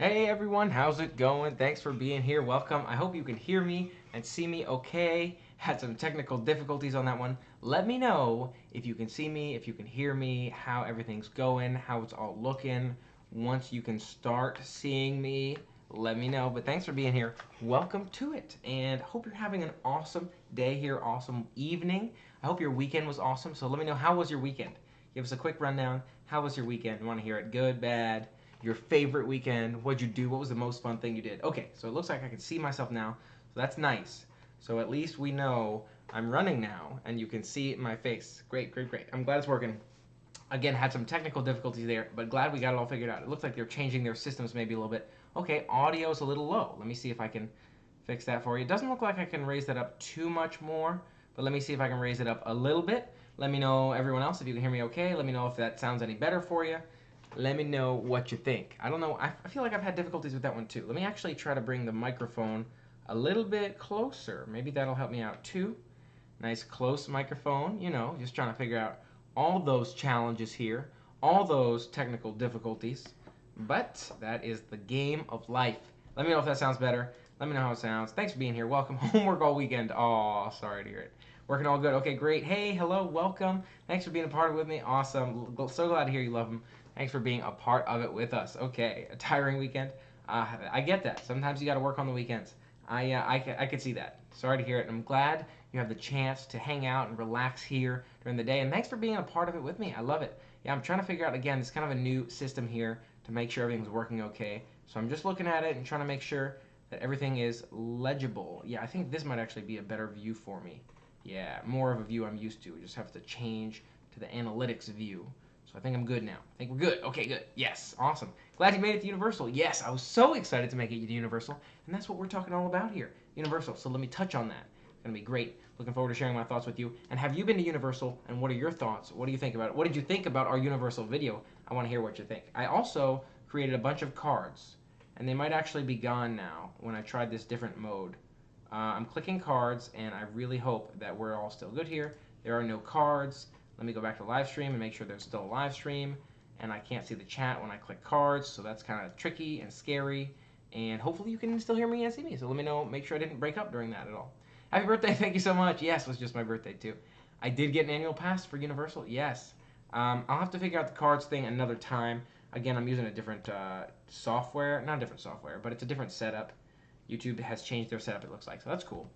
Hey everyone, how's it going? Thanks for being here. Welcome. I hope you can hear me and see me okay. Had some technical difficulties on that one. Let me know if you can see me, if you can hear me, how everything's going, how it's all looking. Once you can start seeing me, let me know. But thanks for being here. Welcome to it. And hope you're having an awesome day here, awesome evening. I hope your weekend was awesome. So let me know, how was your weekend? Give us a quick rundown. How was your weekend? I want to hear it. Good, bad, your favorite weekend, what'd you do, what was the most fun thing you did. Okay, so it looks like I can see myself now, so that's nice. So at least we know I'm running now, and you can see my face. Great, great, great. I'm glad it's working. Again, had some technical difficulties there, but glad we got it all figured out. It looks like they're changing their systems maybe a little bit. Okay, audio's a little low. Let me see if I can fix that for you. It doesn't look like I can raise that up too much more, but let me see if I can raise it up a little bit. Let me know, everyone else, if you can hear me okay. Let me know if that sounds any better for you. Let me know what you think. I don't know. I feel like I've had difficulties with that one too. Let me actually try to bring the microphone a little bit closer. Maybe that'll help me out too. Nice close microphone. You know, just trying to figure out all those challenges here, all those technical difficulties. But that is the game of life. Let me know if that sounds better. Let me know how it sounds. Thanks for being here. Welcome. Homework all weekend. Oh, sorry to hear it. Working all good. Okay, great. Hey, hello, welcome. Thanks for being a part of it with me. Awesome. So glad to hear you love them. Thanks for being a part of it with us. Okay, a tiring weekend. I get that. Sometimes you got to work on the weekends. I could see that. Sorry to hear it. I'm glad you have the chance to hang out and relax here during the day. And thanks for being a part of it with me. I love it. Yeah, I'm trying to figure out, again, it's kind of a new system here to make sure everything's working okay. So I'm just looking at it and trying to make sure that everything is legible. Yeah, I think this might actually be a better view for me. Yeah, more of a view I'm used to. We just have to change to the analytics view. So I think I'm good now. I think we're good. Okay, good. Yes, awesome. Glad you made it to Universal. Yes, I was so excited to make it to Universal, and that's what we're talking all about here, Universal. So let me touch on that. It's gonna be great. Looking forward to sharing my thoughts with you. And have you been to Universal? And what are your thoughts? What do you think about it? What did you think about our Universal video? I want to hear what you think. I also created a bunch of cards, and they might actually be gone now when I tried this different mode. I'm clicking cards, and I really hope that we're all still good here. There are no cards. Let me go back to live stream and make sure there's still a live stream. And I can't see the chat when I click cards, so that's kind of tricky and scary. And hopefully you can still hear me and see me. So let me know, make sure I didn't break up during that at all. Happy birthday, thank you so much. Yes, it was just my birthday too. I did get an annual pass for Universal, yes. I'll have to figure out the cards thing another time. Again, I'm using a different software, not a different software, but it's a different setup. YouTube has changed their setup, it looks like, so that's cool.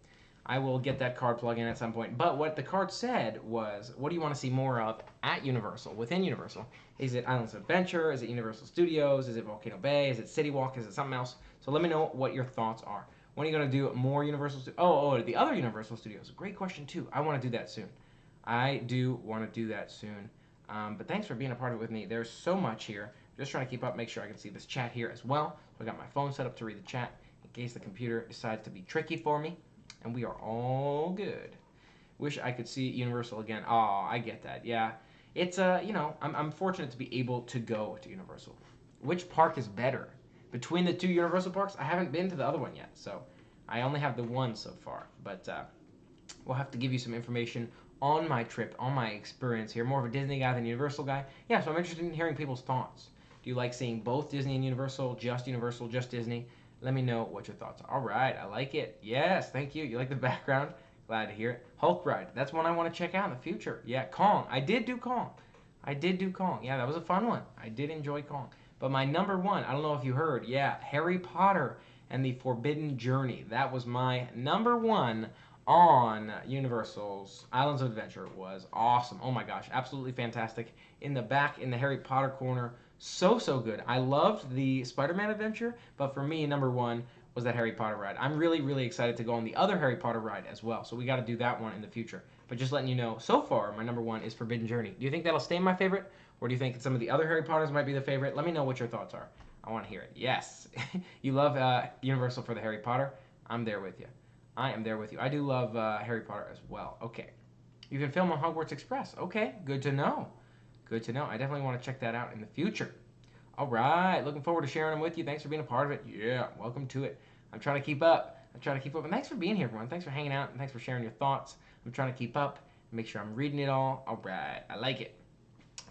I will get that card plug in at some point. But what the card said was, what do you want to see more of at Universal, within Universal? Is it Islands of Adventure? Is it Universal Studios? Is it Volcano Bay? Is it City Walk? Is it something else? So let me know what your thoughts are. When are you going to do more Universal Studios? Oh, the other Universal Studios. Great question, too. I want to do that soon. I do want to do that soon. But thanks for being a part of it with me. There's so much here. Just trying to keep up, make sure I can see this chat here as well. So I got my phone set up to read the chat in case the computer decides to be tricky for me. And we are all good. Wish I could see Universal again. Oh, I get that. Yeah, it's you know, I'm fortunate to be able to go to Universal. Which park is better between the two Universal parks? I haven't been to the other one yet, so I only have the one so far. But we'll have to give you some information on my trip, on my experience here. More of a Disney guy than Universal guy. Yeah, so I'm interested in hearing people's thoughts. Do you like seeing both Disney and Universal, just Disney? Let me know what your thoughts are. All right, I like it. Yes, thank you. You like the background? Glad to hear it. Hulk Ride. That's one I want to check out in the future. Yeah, Kong. I did do Kong. Yeah, that was a fun one. I did enjoy Kong. But my number one, I don't know if you heard, yeah, Harry Potter and the Forbidden Journey. That was my number one on Universal's Islands of Adventure. Was awesome. Oh my gosh, absolutely fantastic. In the back, in the Harry Potter corner, so good. I loved the Spider-Man adventure, but for me, number one was that Harry Potter ride. I'm really excited to go on the other Harry Potter ride as well, so we got to do that one in the future. But just letting you know, so far, my number one is Forbidden Journey. Do you think that'll stay my favorite, or do you think some of the other Harry Potters might be the favorite? Let me know what your thoughts are. I want to hear it. Yes, you love Universal for the Harry Potter. I'm there with you. I am there with you. I do love Harry Potter as well. Okay. You can film on Hogwarts Express. Okay, good to know. Good to know. I definitely want to check that out in the future. All right, looking forward to sharing them with you. Thanks for being a part of it. Yeah, welcome to it. I'm trying to keep up. And thanks for being here, everyone. Thanks for hanging out, and thanks for sharing your thoughts. I'm trying to keep up, make sure I'm reading it all. All right, I like it.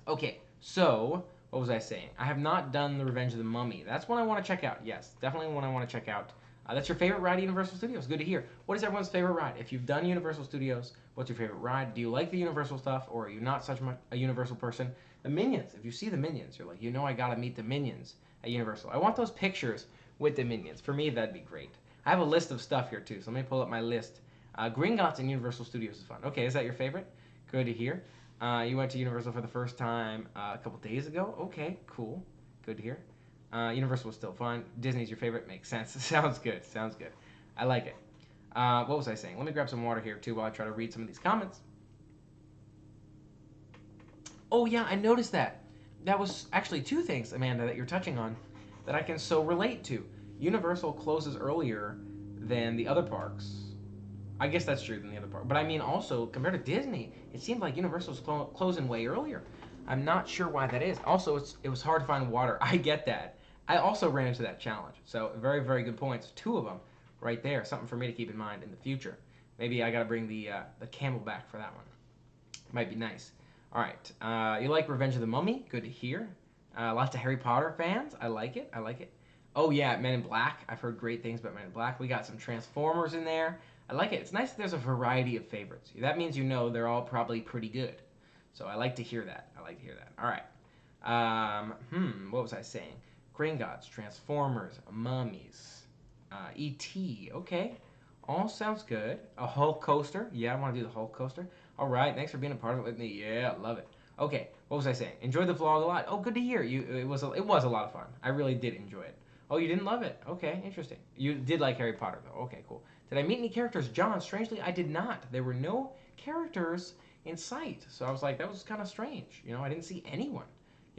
Okay, so What was I saying? I have not done the Revenge of the Mummy. That's one I want to check out. Yes, definitely one I want to check out. That's your favorite ride at Universal Studios. Good to hear. What is everyone's favorite ride? If you've done Universal Studios, what's your favorite ride? Do you like the Universal stuff, or are you not such a Universal person? The Minions. If you see the Minions, you're like, I gotta meet the Minions at Universal. I want those pictures with the Minions. For me, that'd be great. I have a list of stuff here too, so let me pull up my list. Gringotts and Universal Studios is fun. Okay, is that your favorite? Good to hear. You went to Universal for the first time a couple days ago. Okay, cool. Good to hear. Universal was still fun. Disney's your favorite. Makes sense. Sounds good. Sounds good. I like it. What was I saying? Let me grab some water here too while I try to read some of these comments. Oh yeah, I noticed that. That was actually two things, Amanda, that you're touching on that I can so relate to. Universal closes earlier than the other parks. I guess that's true than the other park. But I mean also, compared to Disney, it seemed like Universal's closing way earlier. I'm not sure why that is. Also, it was hard to find water. I get that. I also ran into that challenge. So very, very good points. Two of them right there. Something for me to keep in mind in the future. Maybe I got to bring the camel back for that one. Might be nice. All right. You like Revenge of the Mummy? Good to hear. Lots of Harry Potter fans. I like it. I like it. Oh, yeah, Men in Black. I've heard great things about Men in Black. We got some Transformers in there. I like it. It's nice that there's a variety of favorites. That means they're all probably pretty good. So I like to hear that. I like to hear that. All right. What was I saying? Gringotts, Transformers, Mummies, E.T. Okay. All sounds good. A Hulk coaster. Yeah, I want to do the Hulk coaster. All right. Thanks for being a part of it with me. Yeah, love it. Okay. What was I saying? Enjoyed the vlog a lot. Oh, good to hear. It was a lot of fun. I really did enjoy it. Oh, you didn't love it? Okay, interesting. You did like Harry Potter, though. Okay, cool. Did I meet any characters? John, strangely, I did not. There were no characters in sight. So I was like, that was kind of strange. I didn't see anyone.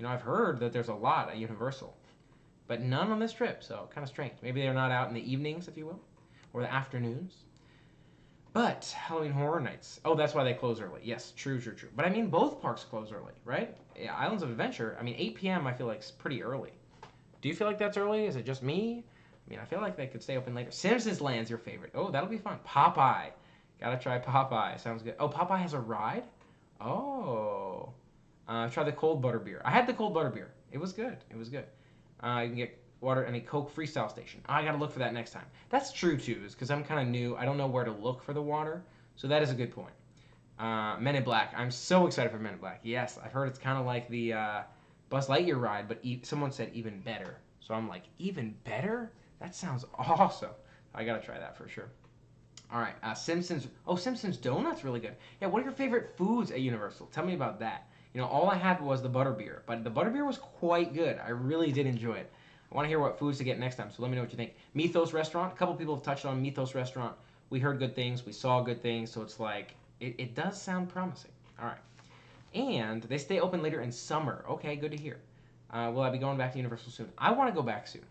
I've heard that there's a lot at Universal, but none on this trip. So kind of strange. Maybe they're not out in the evenings, if you will, or the afternoons. But Halloween Horror Nights. Oh, that's why they close early. Yes, true. But I mean, both parks close early, right? Yeah, Islands of Adventure, 8 p.m. I feel like is pretty early. Do you feel like that's early? Is it just me? I feel like they could stay open later. Simpsons Land's your favorite. Oh, that'll be fun. Popeye. Gotta try Popeye. Sounds good. Oh, Popeye has a ride? Oh. Try the cold butter beer. I had the cold butter beer. It was good. You can get water and a Coke freestyle station. I gotta look for that next time. That's true, too, is because I'm kind of new. I don't know where to look for the water. So that is a good point. Men in Black. I'm so excited for Men in Black. Yes, I've heard it's kind of like the Buzz Lightyear ride, but someone said even better. So I'm like, even better? That sounds awesome. I gotta try that for sure. All right, Simpsons. Oh, Simpsons Donuts, really good. Yeah, what are your favorite foods at Universal? Tell me about that. All I had was the butterbeer, but the butterbeer was quite good. I really did enjoy it. I want to hear what foods to get next time, so let me know what you think. Mythos Restaurant. A couple people have touched on Mythos Restaurant. We heard good things. We saw good things, so it's like it does sound promising. All right. And they stay open later in summer. Okay, good to hear. Will I be going back to Universal soon? I want to go back soon.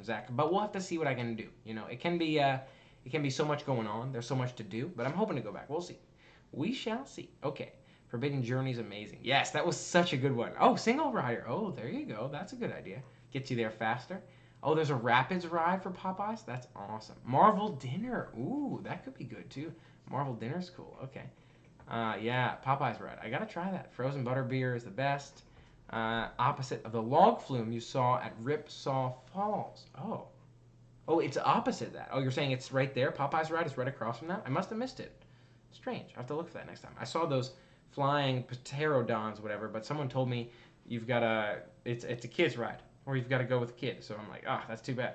Zach. But we'll have to see what I can do. It can be so much going on. There's so much to do. But I'm hoping to go back. We'll see. We shall see. Okay. Forbidden Journey's amazing. Yes, that was such a good one. Oh, single rider. Oh, there you go. That's a good idea. Gets you there faster. Oh, there's a Rapids ride for Popeyes. That's awesome. Marvel Dinner. Ooh, that could be good too. Marvel Dinner's cool. Okay. Yeah, Popeyes ride. I gotta try that. Frozen butterbeer is the best. Opposite of the log flume you saw at Ripsaw Falls. Oh, it's opposite that. Oh, you're saying it's right there? Popeyes ride is right across from that? I must have missed it. Strange. I have to look for that next time. I saw those flying pterodons, whatever, but someone told me you've got it's a kid's ride, or you've got to go with kids. So I'm like, that's too bad.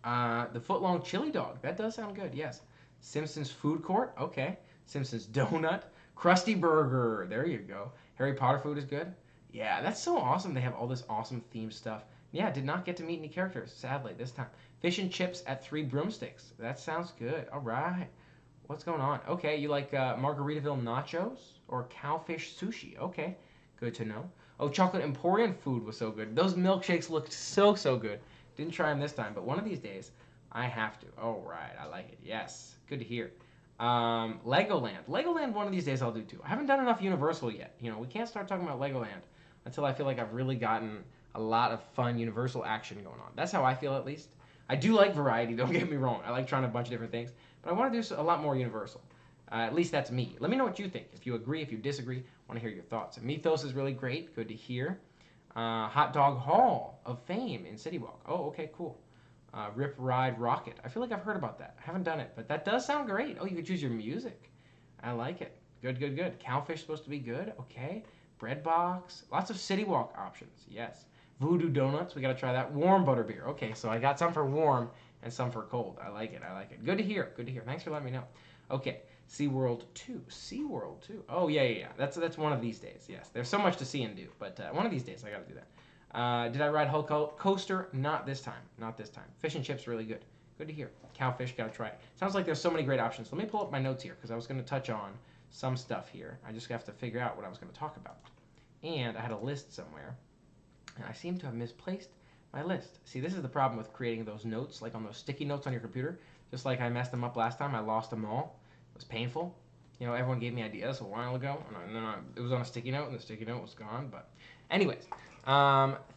The footlong chili dog. That does sound good. Yes. Simpsons food court. Okay. Simpsons donut. Krusty Burger. There you go. Harry Potter food is good. Yeah, that's so awesome. They have all this awesome theme stuff. Yeah, did not get to meet any characters, sadly, this time. Fish and chips at 3 Broomsticks. That sounds good. All right. What's going on? Okay, you like Margaritaville nachos or cowfish sushi? Okay, good to know. Oh, Chocolate Emporium food was so good. Those milkshakes looked so good. Didn't try them this time, but one of these days, I have to. All right, I like it. Yes, good to hear. Legoland. Legoland, one of these days I'll do too. I haven't done enough Universal yet. We can't start talking about Legoland until I feel like I've really gotten a lot of fun Universal action going on. That's how I feel, at least. I do like variety, don't get me wrong. I like trying a bunch of different things, but I want to do a lot more Universal. At least that's me. Let me know what you think. If you agree, if you disagree, I want to hear your thoughts. Mythos is really great. Good to hear. Hot Dog Hall of Fame in City Walk. Oh, okay, cool. Rip Ride Rocket. I feel like I've heard about that. I haven't done it, but that does sound great. Oh, you could choose your music. I like it. Good, good, good. Cowfish supposed to be good. Okay. Bread box. Lots of City Walk options. Yes. Voodoo Donuts. We got to try that. Warm butterbeer. Okay, so I got some for warm and some for cold. I like it. I like it. Good to hear. Good to hear. Thanks for letting me know. Okay. SeaWorld 2. SeaWorld 2. Oh, yeah, yeah, yeah. That's one of these days. Yes. There's so much to see and do, but one of these days I got to do that. Did I ride Hulk Coaster? Not this time. Not this time. Fish and chips really good. Good to hear. Cowfish, gotta try it. Sounds like there's so many great options. Let me pull up my notes here because I was going to touch on some stuff here. I just have to figure out what I was going to talk about. And I had a list somewhere, and I seem to have misplaced my list. See, this is the problem with creating those notes, like on those sticky notes on your computer. Just like I messed them up last time, I lost them all. It was painful. You know, everyone gave me ideas a while ago, and then it was on a sticky note, and the sticky note was gone. But anyways,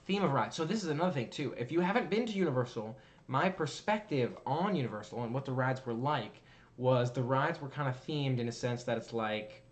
theme of rides. So this is another thing, too. If you haven't been to Universal, my perspective on Universal and what the rides were like was the rides were kind of themed in a sense that it's like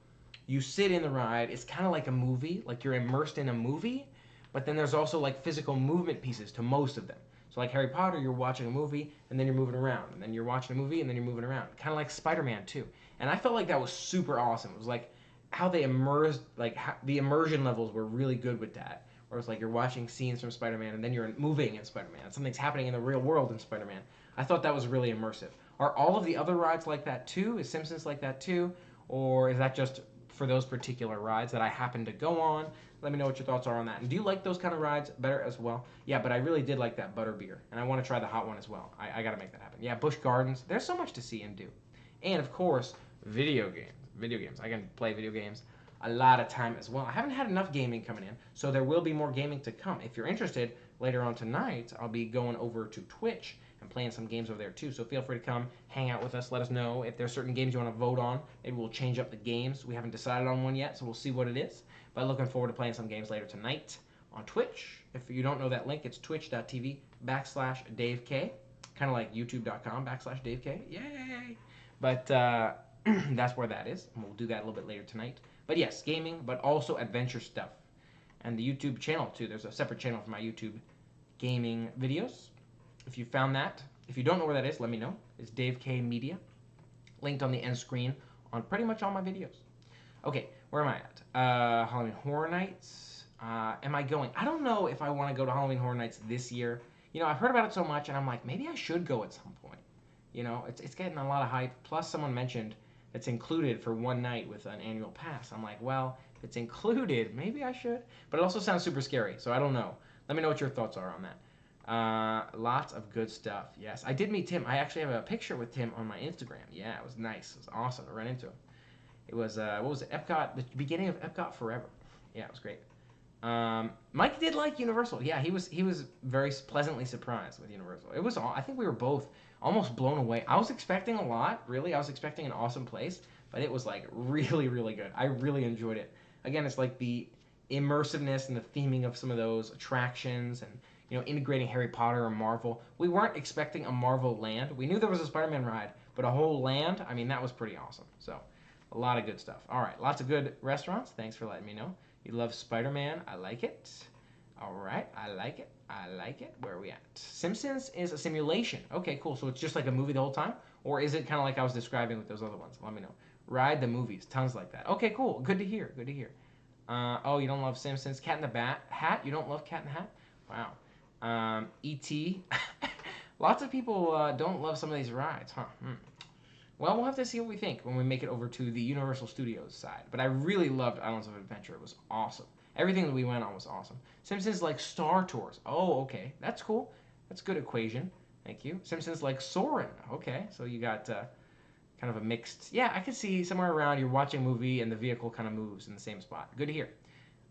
you sit in the ride, it's kind of like a movie, like you're immersed in a movie, but then there's also like physical movement pieces to most of them. So like Harry Potter, you're watching a movie and then you're moving around, and then you're watching a movie and then you're moving around. Kind of like Spider-Man too. And I felt like that was super awesome. It was like how they immersed, like how, the immersion levels were really good with that. Where it's like you're watching scenes from Spider-Man and then you're moving in Spider-Man. Something's happening in the real world in Spider-Man. I thought that was really immersive. Are all of the other rides like that too? Is Simpsons like that too? Or is that just for those particular rides that I happen to go on? Let me know what your thoughts are on that. And do you like those kind of rides better as well? Yeah, but I really did like that butterbeer. And I want to try the hot one as well. I got to make that happen. Yeah, Busch Gardens. There's so much to see and do. And of course, video games. Video games. I can play video games a lot of time as well. I haven't had enough gaming coming in, so there will be more gaming to come. If you're interested, later on tonight, I'll be going over to Twitch and playing some games over there too. So feel free to come hang out with us. Let us know if there's certain games you want to vote on. Maybe we'll change up the games. We haven't decided on one yet, so we'll see what it is. But looking forward to playing some games later tonight on Twitch. If you don't know that link, it's twitch.tv/DaveK. Kind of like youtube.com/DaveK. Yay! But that's where that is. And we'll do that a little bit later tonight. But yes, gaming, but also adventure stuff. And the YouTube channel too. There's a separate channel for my YouTube gaming videos. If you found that, if you don't know where that is, let me know. It's Dave K Media, linked on the end screen on pretty much all my videos. Okay, where am I at? Halloween Horror Nights. Am I going? I don't know if I want to go to Halloween Horror Nights this year. You know, I've heard about it so much, and I'm like, maybe I should go at some point. You know, it's getting a lot of hype. Plus, someone mentioned it's included for one night with an annual pass. I'm like, well, if it's included, maybe I should. But it also sounds super scary, so I don't know. Let me know what your thoughts are on that. Lots of good stuff. Yes, I did meet Tim. I actually have a picture with Tim on my Instagram. Yeah, it was nice. It was awesome to run into him. It was, what was it? Epcot, the beginning of Epcot Forever. Yeah, it was great. Mike did like Universal. Yeah, he was very pleasantly surprised with Universal. It was, I think we were both almost blown away. I was expecting a lot, really. I was expecting an awesome place, but it was like really, really good. I really enjoyed it. Again, it's like the immersiveness and the theming of some of those attractions and, you know, integrating Harry Potter or Marvel. We weren't expecting a Marvel land. We knew there was a Spider-Man ride, but a whole land, I mean, that was pretty awesome. So, a lot of good stuff. All right, lots of good restaurants. Thanks for letting me know. You love Spider-Man. I like it. All right, I like it. I like it. Where are we at? Simpsons is a simulation. Okay, cool. So it's just like a movie the whole time? Or is it kind of like I was describing with those other ones? Let me know. Ride the movies. Tons like that. Okay, cool. Good to hear. Good to hear. Oh, you don't love Simpsons. Cat in the Hat? You don't love Cat in the Hat? Wow. E.T. Lots of people don't love some of these rides, huh? Well, we'll have to see what we think when we make it over to the Universal Studios side. But I really loved Islands of Adventure. It was awesome. Everything that we went on was awesome. Simpsons like Star Tours. Oh, okay. That's cool. That's a good equation. Thank you. Simpsons like Soarin'. Okay. So you got kind of a mixed... Yeah, I could see somewhere around you're watching a movie and the vehicle kind of moves in the same spot. Good to hear.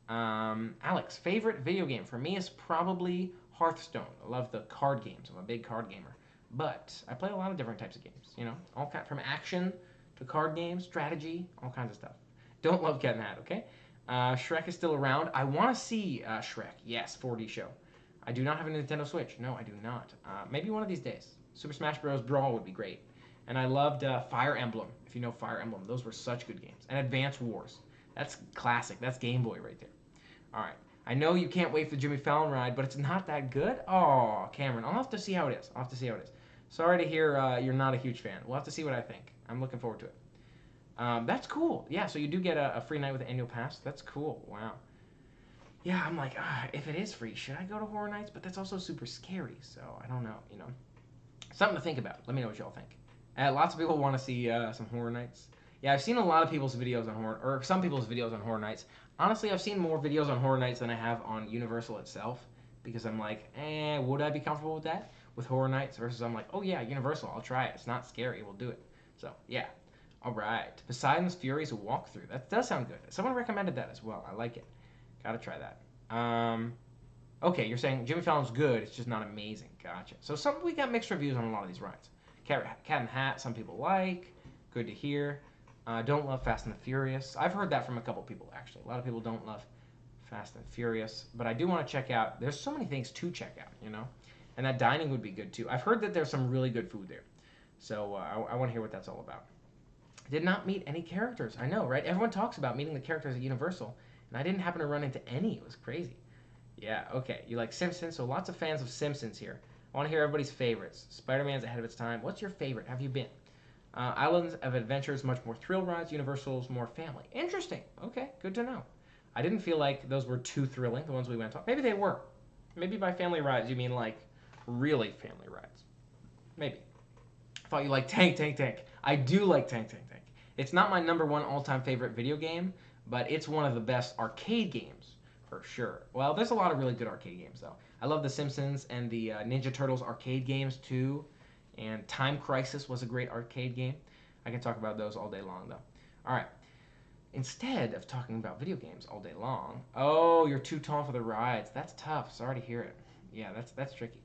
Alex, favorite video game for me is probably Hearthstone. I love the card games. I'm a big card gamer. But I play a lot of different types of games, you know, all kind from action to card games, strategy, all kinds of stuff. Don't love Cat in the Hat, okay? Shrek is still around. I want to see Shrek. Yes, 4D show. I do not have a Nintendo Switch. No, I do not. Maybe one of these days. Super Smash Bros. Brawl would be great. And I loved Fire Emblem, if you know Fire Emblem. Those were such good games. And Advance Wars. That's classic. That's Game Boy right there. All right. I know you can't wait for the Jimmy Fallon ride, but it's not that good. Oh, Cameron, I'll have to see how it is. I'll have to see how it is. Sorry to hear you're not a huge fan. We'll have to see what I think. I'm looking forward to it. That's cool. Yeah, so you do get a free night with the annual pass. That's cool. Wow. Yeah, I'm like, if it is free, should I go to Horror Nights? But that's also super scary, so I don't know. Something to think about. Let me know what y'all think. Lots of people want to see some Horror Nights. Yeah, I've seen a lot of people's videos on or some people's videos on Horror Nights. Honestly, I've seen more videos on Horror Nights than I have on Universal itself, because I'm like, would I be comfortable with that? With Horror Nights versus I'm like, oh yeah, Universal, I'll try it. It's not scary, we'll do it. So, yeah. All right. Poseidon's Fury's walkthrough. That does sound good. Someone recommended that as well. I like it. Gotta try that. Okay, you're saying Jimmy Fallon's good, it's just not amazing. Gotcha. So we got mixed reviews on a lot of these rides. Cat and Hat, some people like. Good to hear. Don't love Fast and the Furious. I've heard that from a couple people, actually. A lot of people don't love Fast and Furious. But I do want to check out. There's so many things to check out, And that dining would be good, too. I've heard that there's some really good food there. So I want to hear what that's all about. Did not meet any characters. I know, right? Everyone talks about meeting the characters at Universal. And I didn't happen to run into any. It was crazy. Yeah, okay. You like Simpsons, so lots of fans of Simpsons here. I want to hear everybody's favorites. Spider-Man's ahead of its time. What's your favorite? Have you been? Islands of Adventure is much more thrill rides. Universal's more family. Interesting. Okay, good to know. I didn't feel like those were too thrilling, the ones we went on. Maybe they were. Maybe by family rides you mean like really family rides. Maybe. I thought you liked Tank. I do like Tank. It's not my number one all-time favorite video game, but it's one of the best arcade games for sure. Well, there's a lot of really good arcade games though. I love the Simpsons and the Ninja Turtles arcade games too. And Time Crisis was a great arcade game. I can talk about those all day long, though. All right. Instead of talking about video games all day long, oh, you're too tall for the rides. That's tough. Sorry to hear it. Yeah, that's tricky.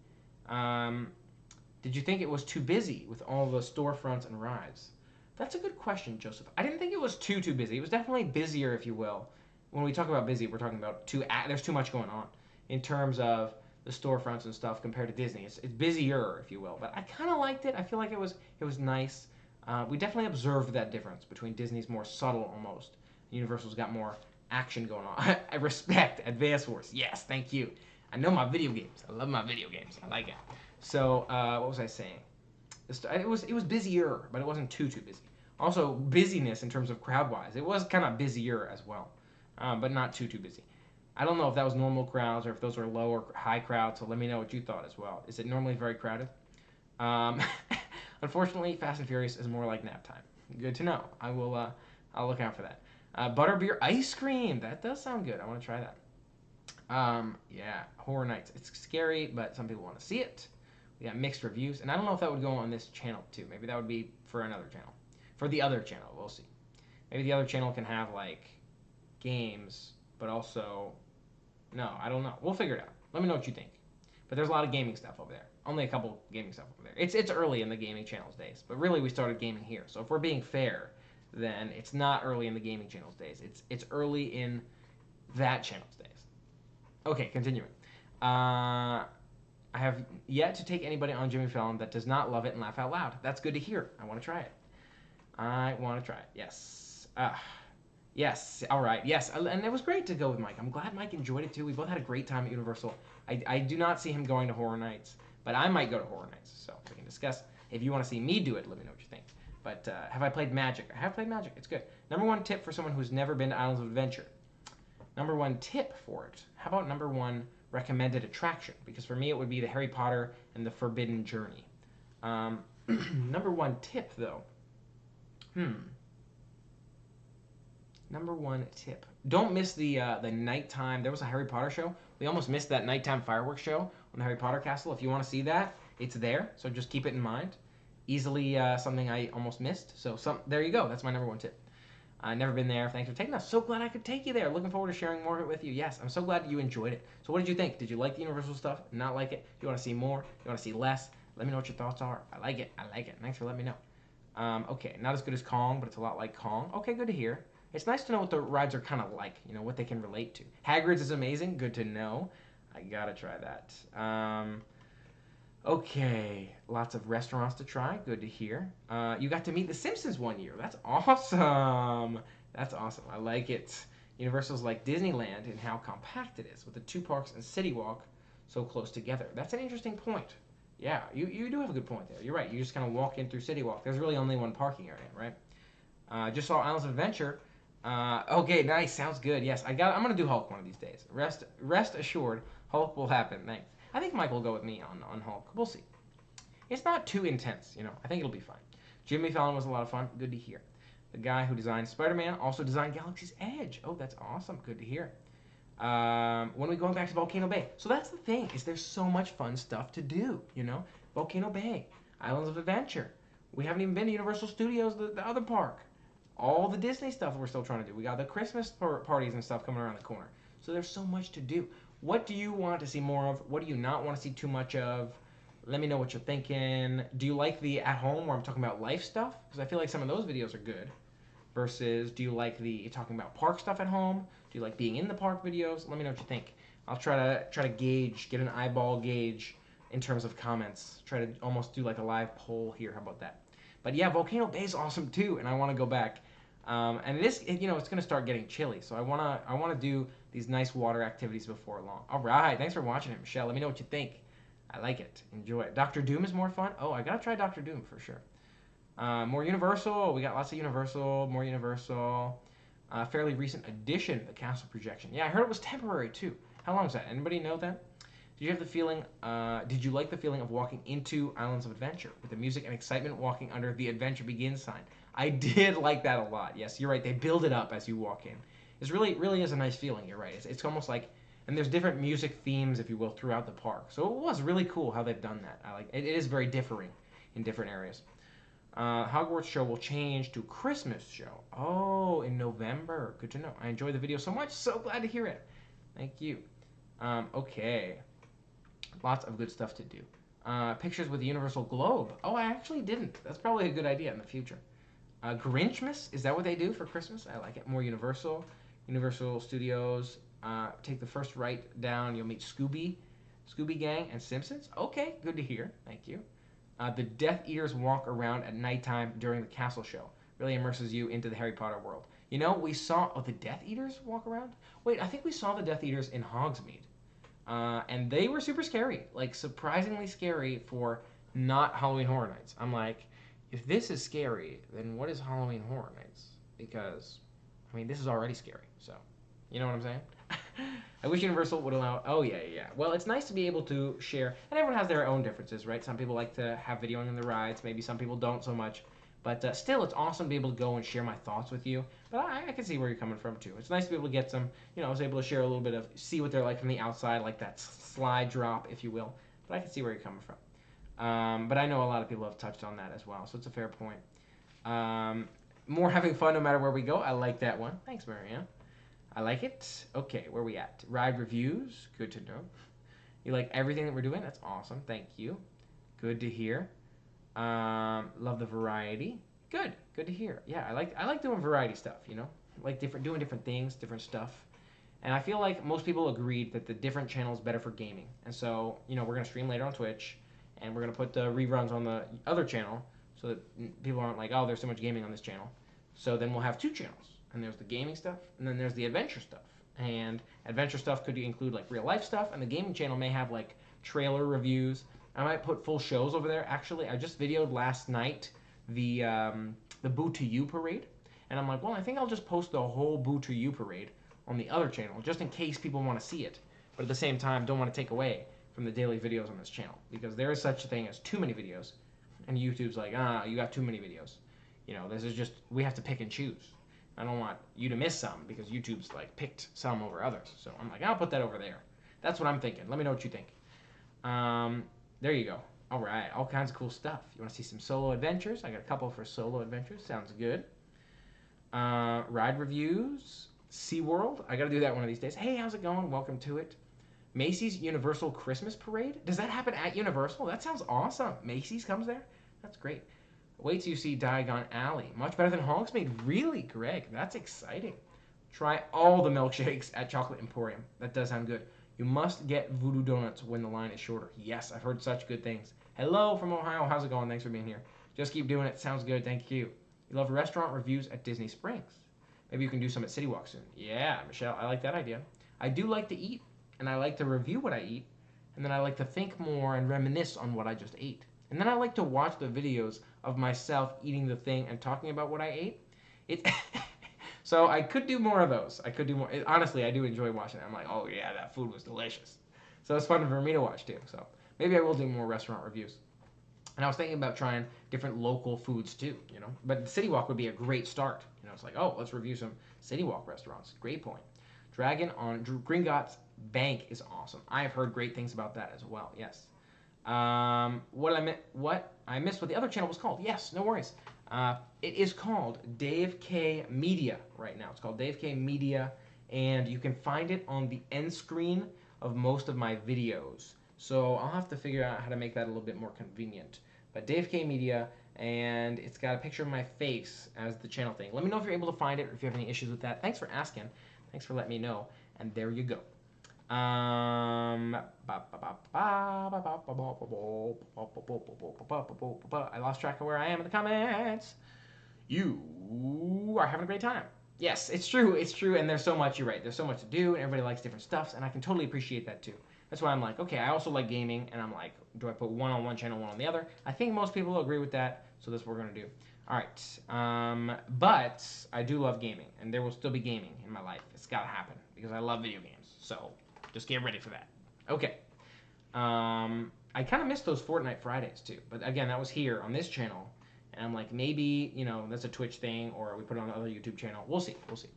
Did you think it was too busy with all the storefronts and rides? That's a good question, Joseph. I didn't think it was too busy. It was definitely busier, if you will. When we talk about busy, we're talking about there's too much going on in terms of the storefronts and stuff compared to Disney. It's busier, if you will. But I kind of liked it. I feel like it was nice. We definitely observed that difference between Disney's more subtle almost. Universal's got more action going on. I respect Advance Wars. Yes, thank you. I know my video games. I love my video games. I like it. So what was I saying? It was busier, but it wasn't too busy. Also, busyness in terms of crowd-wise. It was kind of busier as well, but not too busy. I don't know if that was normal crowds or if those were low or high crowds, so let me know what you thought as well. Is it normally very crowded? Unfortunately, Fast and Furious is more like nap time. Good to know. I'll look out for that. Butterbeer ice cream. That does sound good. I want to try that. Yeah, Horror Nights. It's scary, but some people want to see it. We got mixed reviews, and I don't know if that would go on this channel too. Maybe that would be for another channel. For the other channel, we'll see. Maybe the other channel can have like games, but also no, I don't know. We'll figure it out. Let me know what you think. But there's a lot of gaming stuff over there. Only a couple gaming stuff over there. It's early in the gaming channel's days, but really we started gaming here. So if we're being fair, then it's not early in the gaming channel's days. It's early in that channel's days. Okay, continuing. I have yet to take anybody on Jimmy Fallon that does not love it and laugh out loud. That's good to hear. I want to try it. Yes. Yes. All right. Yes. And it was great to go with Mike. I'm glad Mike enjoyed it too. We both had a great time at Universal. I do not see him going to Horror Nights, but I might go to Horror Nights. So we can discuss. If you want to see me do it, let me know what you think. But have I played Magic? I have played Magic. It's good. Number one tip for someone who's never been to Islands of Adventure. Number one tip for it. How about number one recommended attraction? Because for me it would be the Harry Potter and the Forbidden Journey. Number one tip though. Number one tip. Don't miss the nighttime. There was a Harry Potter show. We almost missed that nighttime fireworks show on the Harry Potter castle. If you want to see that, it's there. So just keep it in mind. Easily something I almost missed. So there you go. That's my number one tip. I've never been there. Thanks for taking us. So glad I could take you there. Looking forward to sharing more of it with you. Yes, I'm so glad you enjoyed it. So what did you think? Did you like the Universal stuff? Not like it? You want to see more? You want to see less? Let me know what your thoughts are. I like it. I like it. Thanks for letting me know. Okay, not as good as Kong, but it's a lot like Kong. Okay, good to hear. It's nice to know what the rides are kind of like, you know, what they can relate to. Hagrid's is amazing. Good to know. I gotta try that. Okay, lots of restaurants to try. Good to hear. You got to meet the Simpsons one year. That's awesome. That's awesome. I like it. Universal's like Disneyland in how compact it is, with the two parks and City Walk so close together. That's an interesting point. Yeah, you do have a good point there. You're right. You just kind of walk in through City Walk. There's really only one parking area, right? Just saw Islands of Adventure. Okay, nice. Sounds good. Yes, I'm gonna do Hulk one of these days. Rest assured, Hulk will happen. Thanks. I think Mike will go with me on Hulk. We'll see. It's not too intense, you know. I think it'll be fine. Jimmy Fallon was a lot of fun. Good to hear. The guy who designed Spider-Man also designed Galaxy's Edge. Oh, that's awesome. Good to hear. When are we going back to Volcano Bay? So that's the thing, is there's so much fun stuff to do, you know? Volcano Bay, Islands of Adventure. We haven't even been to Universal Studios, the other park. All the Disney stuff we're still trying to do. We got the Christmas parties and stuff coming around the corner. So there's so much to do. What do you want to see more of? What do you not want to see too much of? Let me know what you're thinking. Do you like the at home where I'm talking about life stuff? Because I feel like some of those videos are good. Versus, do you like the talking about park stuff at home? Do you like being in the park videos? Let me know what you think. I'll try to gauge, get an eyeball gauge in terms of comments. Try to almost do like a live poll here. How about that? But yeah, Volcano Bay is awesome too, and I want to go back. And it's going to start getting chilly, so I want to do these nice water activities before long. All right, thanks for watching it, Michelle. Let me know what you think. I like it. Enjoy it. Doctor Doom is more fun. Oh, I gotta try Doctor Doom for sure. More Universal. We got lots of Universal. More Universal. Fairly recent addition, the castle projection. Yeah, I heard it was temporary too. How long is that? Anybody know that? Did you have the feeling? Did you like the feeling of walking into Islands of Adventure with the music and excitement walking under the Adventure Begins sign? I did like that a lot. Yes, you're right. They build it up as you walk in. It's really is a nice feeling. You're right. It's almost like, and there's different music themes, if you will, throughout the park. So it was really cool how they've done that. I like it. It is very differing in different areas. Hogwarts show will change to Christmas show. Oh, in November. Good to know. I enjoyed the video so much. So glad to hear it. Thank you. Okay. Lots of good stuff to do. Pictures with the Universal Globe. Oh, I actually didn't. That's probably a good idea in the future. Grinchmas, is that what they do for Christmas? I like it. More Universal. Universal Studios. Take the first right down. You'll meet Scooby Gang, and Simpsons. Okay, good to hear. Thank you. The Death Eaters walk around at nighttime during the castle show. Really immerses you into the Harry Potter world. You know, we saw... Oh, the Death Eaters walk around? Wait, I think we saw the Death Eaters in Hogsmeade. And they were super scary. Like, surprisingly scary for not Halloween Horror Nights. I'm like, if this is scary, then what is Halloween Horror Nights? Because, I mean, this is already scary. So, you know what I'm saying? I wish Universal would allow... Oh, yeah. Well, it's nice to be able to share. And everyone has their own differences, right? Some people like to have videoing in the rides. Maybe some people don't so much. But still, it's awesome to be able to go and share my thoughts with you. But I can see where you're coming from, too. It's nice to be able to get some... I was able to share a little bit of... See what they're like from the outside, like that slide drop, if you will. But I can see where you're coming from. But I know a lot of people have touched on that as well. So it's a fair point. More having fun no matter where we go. I like that one. Thanks, Marianne. I like it. Okay, where are we at? Ride reviews. Good to know. You like everything that we're doing? That's awesome. Thank you. Good to hear. Love the variety. Good to hear. Yeah, I like doing variety stuff, like doing different things, different stuff. And I feel like most people agreed that the different channel is better for gaming. And so, we're going to stream later on Twitch, and we're going to put the reruns on the other channel so that people aren't like, oh, there's so much gaming on this channel. So then we'll have two channels. And there's the gaming stuff, and then there's the adventure stuff. And adventure stuff could include like real life stuff, and the gaming channel may have like trailer reviews. I might put full shows over there. Actually, I just videoed last night the Boo to You parade, and I'm like, well, I think I'll just post the whole Boo to You parade on the other channel, just in case people want to see it. But at the same time, don't want to take away from the daily videos on this channel, because there is such a thing as too many videos, and YouTube's like, you got too many videos. This is just, we have to pick and choose. I don't want you to miss some because YouTube's like picked some over others. So I'm like, I'll put that over there. That's what I'm thinking. Let me know what you think. There you go. All right, all kinds of cool stuff. You want to see some solo adventures? I got a couple for solo adventures. Sounds good. Ride reviews. SeaWorld. I got to do that one of these days. Hey, how's it going? Welcome to it. Macy's Universal Christmas Parade. Does that happen at Universal? That sounds awesome. Macy's comes there? That's great. Wait till you see Diagon Alley. Much better than Hogsmeade. Really, Greg? That's exciting. Try all the milkshakes at Chocolate Emporium. That does sound good. You must get Voodoo Donuts when the line is shorter. Yes, I've heard such good things. Hello from Ohio. How's it going? Thanks for being here. Just keep doing it. Sounds good. Thank you. You love restaurant reviews at Disney Springs. Maybe you can do some at City Walk soon. Yeah, Michelle, I like that idea. I do like to eat, and I like to review what I eat, and then I like to think more and reminisce on what I just ate. And then I like to watch the videos of myself eating the thing and talking about what I ate. It So I could do more of those. I could do more. Honestly, I do enjoy watching it. I'm like, oh yeah, that food was delicious. So it's fun for me to watch too. So maybe I will do more restaurant reviews. And I was thinking about trying different local foods too, you know. But City Walk would be a great start. You know, it's like, oh, let's review some City Walk restaurants. Great point. Dragon on Gringotts Bank is awesome. I have heard great things about that as well. Yes. What I missed what the other channel was called. Yes, no worries. It is called Dave K Media right now. It's called Dave K Media, and you can find it on the end screen of most of my videos. So I'll have to figure out how to make that a little bit more convenient. But Dave K Media, and it's got a picture of my face as the channel thing. Let me know if you're able to find it or if you have any issues with that. Thanks for asking. Thanks for letting me know. And there you go. I lost track of where I am in the comments. You are having a great time. Yes, it's true. It's true. And there's so much, you're right. There's so much to do, and everybody likes different stuffs, and I can totally appreciate that too. That's why I'm like, okay, I also like gaming, and I'm like, do I put one on one channel, one on the other? I think most people will agree with that, so that's what we're going to do. All right. But I do love gaming, and there will still be gaming in my life. It's got to happen because I love video games. So just get ready for that. Okay. I kind of missed those Fortnite Fridays too, but again, that was here on this channel, and I'm like, maybe, you know, that's a Twitch thing, or we put it on the other YouTube channel. We'll see. We'll see.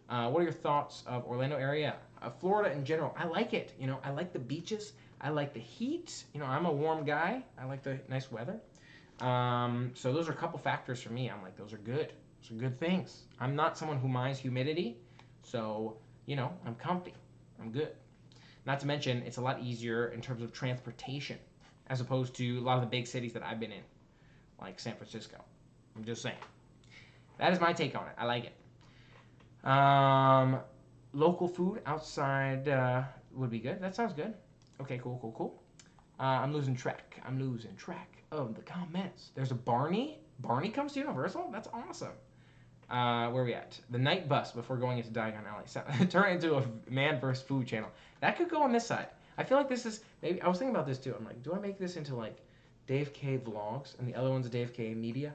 What are your thoughts of Orlando area? Florida in general. I like it. You know, I like the beaches. I like the heat. You know, I'm a warm guy. I like the nice weather. So those are a couple factors for me. I'm like, those are good. Those are good things. I'm not someone who minds humidity, so, you know, I'm comfy. I'm good. Not to mention, it's a lot easier in terms of transportation as opposed to a lot of the big cities that I've been in, like San Francisco. I'm just saying. That is my take on it. I like it. Local food outside would be good. That sounds good. Okay, cool. I'm losing track. I'm losing track of the comments. There's a Barney. Barney comes to Universal? That's awesome. Where are we at? The night bus before going into Diagon Alley. So, turn it into a man versus food channel. That could go on this side. I feel like this is, maybe, I was thinking about this too. I'm like, do I make this into like Dave K Vlogs and the other one's Dave K Media?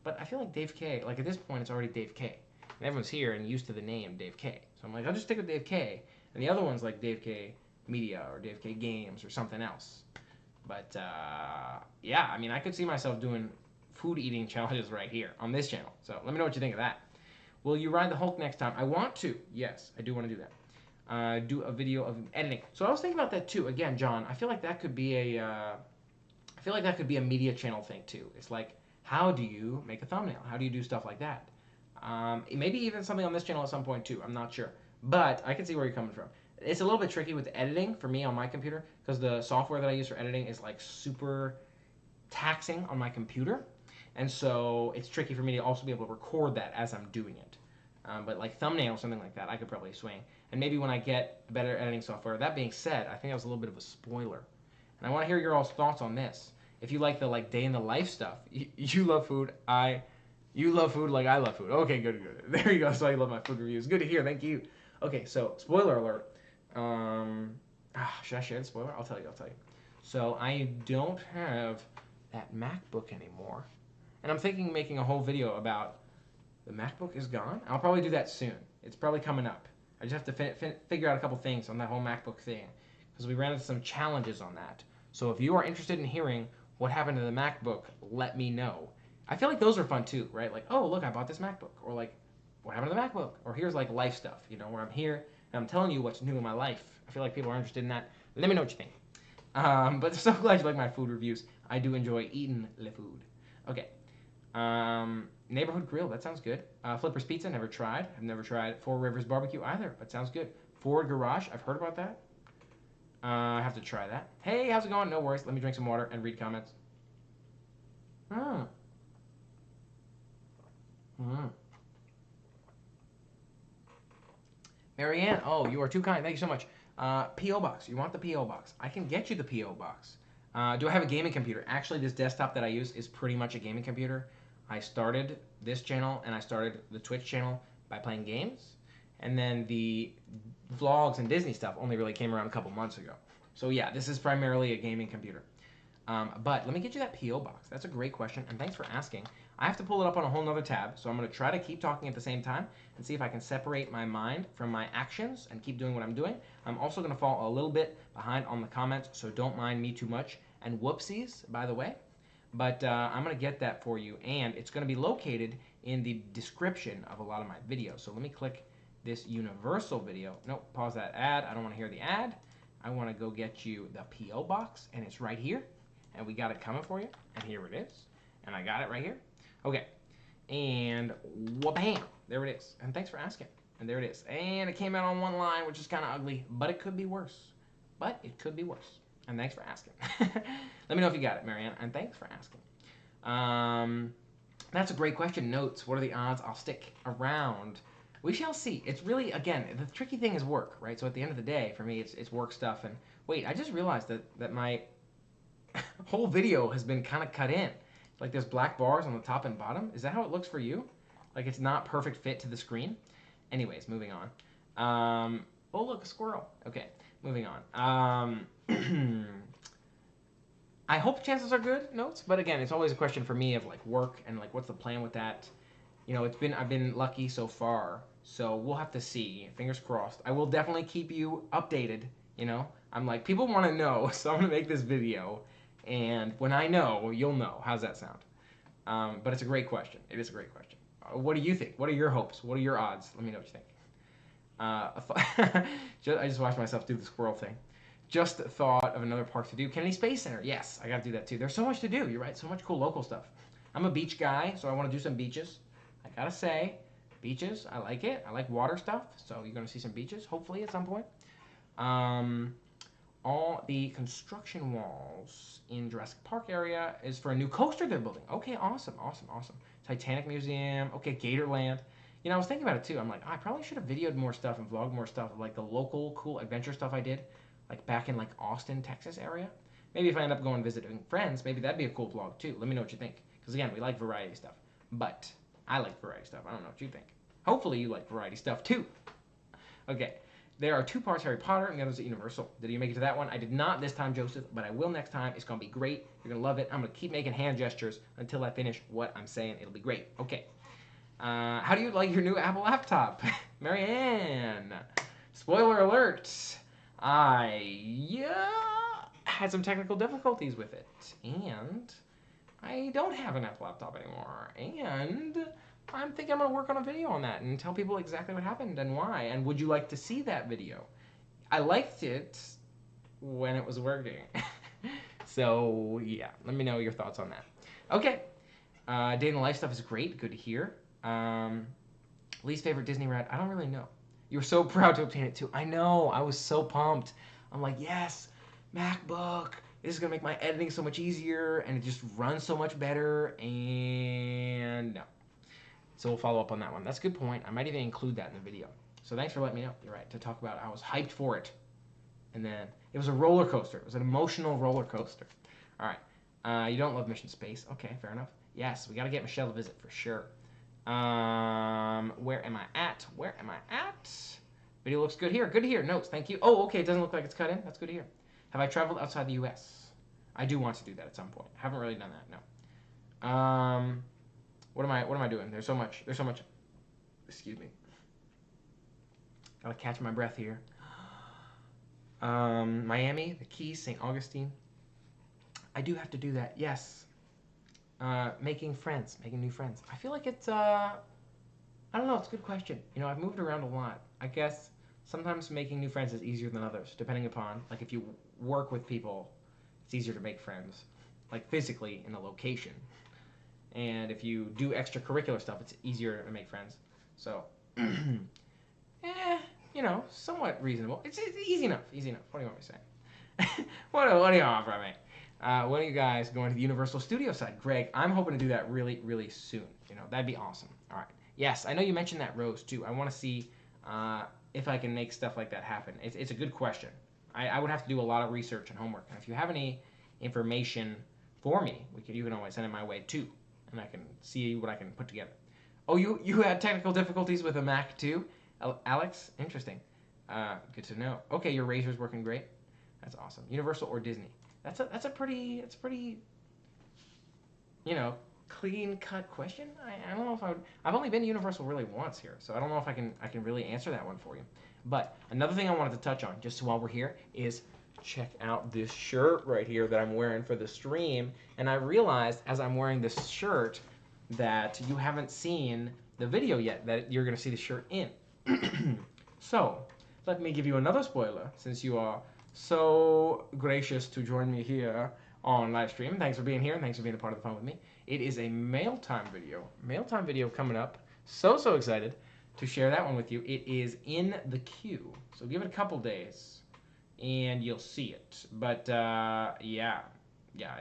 But I feel like Dave K, like at this point it's already Dave K. And everyone's here and used to the name Dave K. So I'm like, I'll just stick with Dave K. And the other one's like Dave K Media or Dave K Games or something else. But yeah, I mean, I could see myself doing food eating challenges right here on this channel. So let me know what you think of that. Will you ride the Hulk next time? I want to. Yes, I do want to do that. Do a video of editing. So I was thinking about that too. Again, John, I feel like that could be a media channel thing too. It's like, how do you make a thumbnail? How do you do stuff like that? Maybe even something on this channel at some point too. I'm not sure, but I can see where you're coming from. It's a little bit tricky with editing for me on my computer because the software that I use for editing is like super taxing on my computer, and so it's tricky for me to also be able to record that as I'm doing it. But like thumbnail or something like that, I could probably swing. And maybe when I get better editing software. That being said, I think that was a little bit of a spoiler, and I want to hear your all's thoughts on this. If you like the like day in the life stuff, you love food. You love food like I love food. Okay, good. There you go. So I love my food reviews. Good to hear. Thank you. Okay, so spoiler alert. Should I share the spoiler? I'll tell you. So I don't have that MacBook anymore, and I'm thinking making a whole video about the MacBook is gone. I'll probably do that soon. It's probably coming up. I just have to figure out a couple things on that whole MacBook thing because we ran into some challenges on that. So if you are interested in hearing what happened to the MacBook, let me know. I feel like those are fun too, right? Like, oh, look, I bought this MacBook. Or like, what happened to the MacBook? Or here's like life stuff, you know, where I'm here and I'm telling you what's new in my life. I feel like people are interested in that. Let me know what you think. But so glad you like my food reviews. I do enjoy eating the food. Okay. Neighborhood Grill, that sounds good. Flipper's Pizza, never tried. I've never tried Four Rivers Barbecue either, but sounds good. Ford Garage, I've heard about that. I have to try that. Hey, how's it going? No worries. Let me drink some water and read comments. Marianne, oh, you are too kind. Thank you so much. P.O. Box. You want the P.O. Box? I can get you the P.O. Box. Do I have a gaming computer? Actually, this desktop that I use is pretty much a gaming computer. I started this channel and I started the Twitch channel by playing games. And then the vlogs and Disney stuff only really came around a couple months ago. So yeah, this is primarily a gaming computer. But let me get you that P.O. box. That's a great question, and thanks for asking. I have to pull it up on a whole nother tab, so I'm going to try to keep talking at the same time and see if I can separate my mind from my actions and keep doing what I'm doing. I'm also going to fall a little bit behind on the comments, so don't mind me too much. And whoopsies, by the way. But I'm going to get that for you, and it's going to be located in the description of a lot of my videos. So let me click this universal video. Nope, pause that ad. I don't want to hear the ad. I want to go get you the P.O. box, and it's right here. And we got it coming for you, and here it is. And I got it right here. Okay, and wha-bam, there it is. And thanks for asking. And there it is. And it came out on one line, which is kind of ugly, but it could be worse. But it could be worse. And thanks for asking. Let me know if you got it, Marianne, and thanks for asking. That's a great question. Notes, what are the odds I'll stick around? We shall see. It's really, again, the tricky thing is work, right? So at the end of the day, for me, it's work stuff. And wait, I just realized that my whole video has been kind of cut in. Like there's black bars on the top and bottom. Is that how it looks for you? Like it's not perfect fit to the screen? Anyways, moving on. Oh, look, a squirrel. Okay, moving on. I hope chances are good, Notes, but again, it's always a question for me of like work and like what's the plan with that. You know, I've been lucky so far, so we'll have to see. Fingers crossed. I will definitely keep you updated, you know. I'm like, people want to know, so I'm going to make this video. And when I know, you'll know. How's that sound? But it's a great question. It is a great question. What do you think? What are your hopes? What are your odds? Let me know what you think. I just watched myself do the squirrel thing. Just thought of another park to do. Kennedy Space Center. Yes, I got to do that too. There's so much to do. You're right. So much cool local stuff. I'm a beach guy, so I want to do some beaches. I got to say, beaches, I like it. I like water stuff, so you're going to see some beaches, hopefully, at some point. All the construction walls in Jurassic Park area is for a new coaster they're building. Okay, awesome. Titanic Museum. Okay, Gatorland. You know, I was thinking about it too. I'm like, I probably should have videoed more stuff and vlogged more stuff of like the local cool adventure stuff I did, like back in like Austin, Texas area. Maybe if I end up going visiting friends, maybe that'd be a cool vlog too. Let me know what you think. Because again, we like variety stuff. But I like variety stuff. I don't know what you think. Hopefully you like variety stuff too. Okay. There are 2 parts Harry Potter, and the other's at Universal. Did you make it to that one? I did not this time, Joseph, but I will next time. It's going to be great. You're going to love it. I'm going to keep making hand gestures until I finish what I'm saying. It'll be great. Okay. How do you like your new Apple laptop? Marianne. Spoiler alert. I had some technical difficulties with it, and I don't have an Apple laptop anymore, and I'm thinking I'm going to work on a video on that and tell people exactly what happened and why. And would you like to see that video? I liked it when it was working. So, yeah. Let me know your thoughts on that. Okay. Day in the life stuff is great. Good to hear. Least favorite Disney ride? I don't really know. You were so proud to obtain it, too. I know. I was so pumped. I'm like, yes, MacBook. This is going to make my editing so much easier, and it just runs so much better. And no. So we'll follow up on that one. That's a good point. I might even include that in the video. So thanks for letting me know. You're right, to talk about I was hyped for it. And then it was a roller coaster. It was an emotional roller coaster. All right. You don't love Mission Space. Okay, fair enough. Yes, we got to get Michelle a visit for sure. Where am I at? Video looks good here. Good to hear. Notes, thank you. Oh, okay, it doesn't look like it's cut in. That's good to hear. Have I traveled outside the U.S.? I do want to do that at some point. Haven't really done that, no. What am I doing? There's so much. Excuse me. Gotta catch my breath here. Miami, the Keys, St. Augustine. I do have to do that. Yes. Making new friends. I feel like it's I don't know. It's a good question. You know, I've moved around a lot. I guess sometimes making new friends is easier than others, depending upon like if you work with people, it's easier to make friends, like physically in a location. And if you do extracurricular stuff, it's easier to make friends. So, you know, somewhat reasonable. It's easy enough. What do you want me to say? what do you want from me? When are you guys going to the Universal Studio side? Greg, I'm hoping to do that really, really soon. You know, that'd be awesome. All right. Yes, I know you mentioned that Rose too. I want to see if I can make stuff like that happen. It's a good question. I would have to do a lot of research and homework. And if you have any information for me, you can always send it my way too. And I can see what I can put together. Oh, you had technical difficulties with a Mac too, Alex? Interesting. Good to know. Okay, your Razor's working great. That's awesome. Universal or Disney? That's a pretty you know, clean cut question. I don't know if I've only been to Universal really once here, so I don't know if I can really answer that one for you. But another thing I wanted to touch on, just while we're here, is check out this shirt right here that I'm wearing for the stream. And I realized as I'm wearing this shirt that you haven't seen the video yet that you're gonna see the shirt in. So let me give you another spoiler since you are so gracious to join me here on live stream. Thanks for being here and thanks for being a part of the fun with me. It is a mail time video. Mail time video coming up. So excited to share that one with you. It is in the queue. So give it a couple days and you'll see it. But yeah,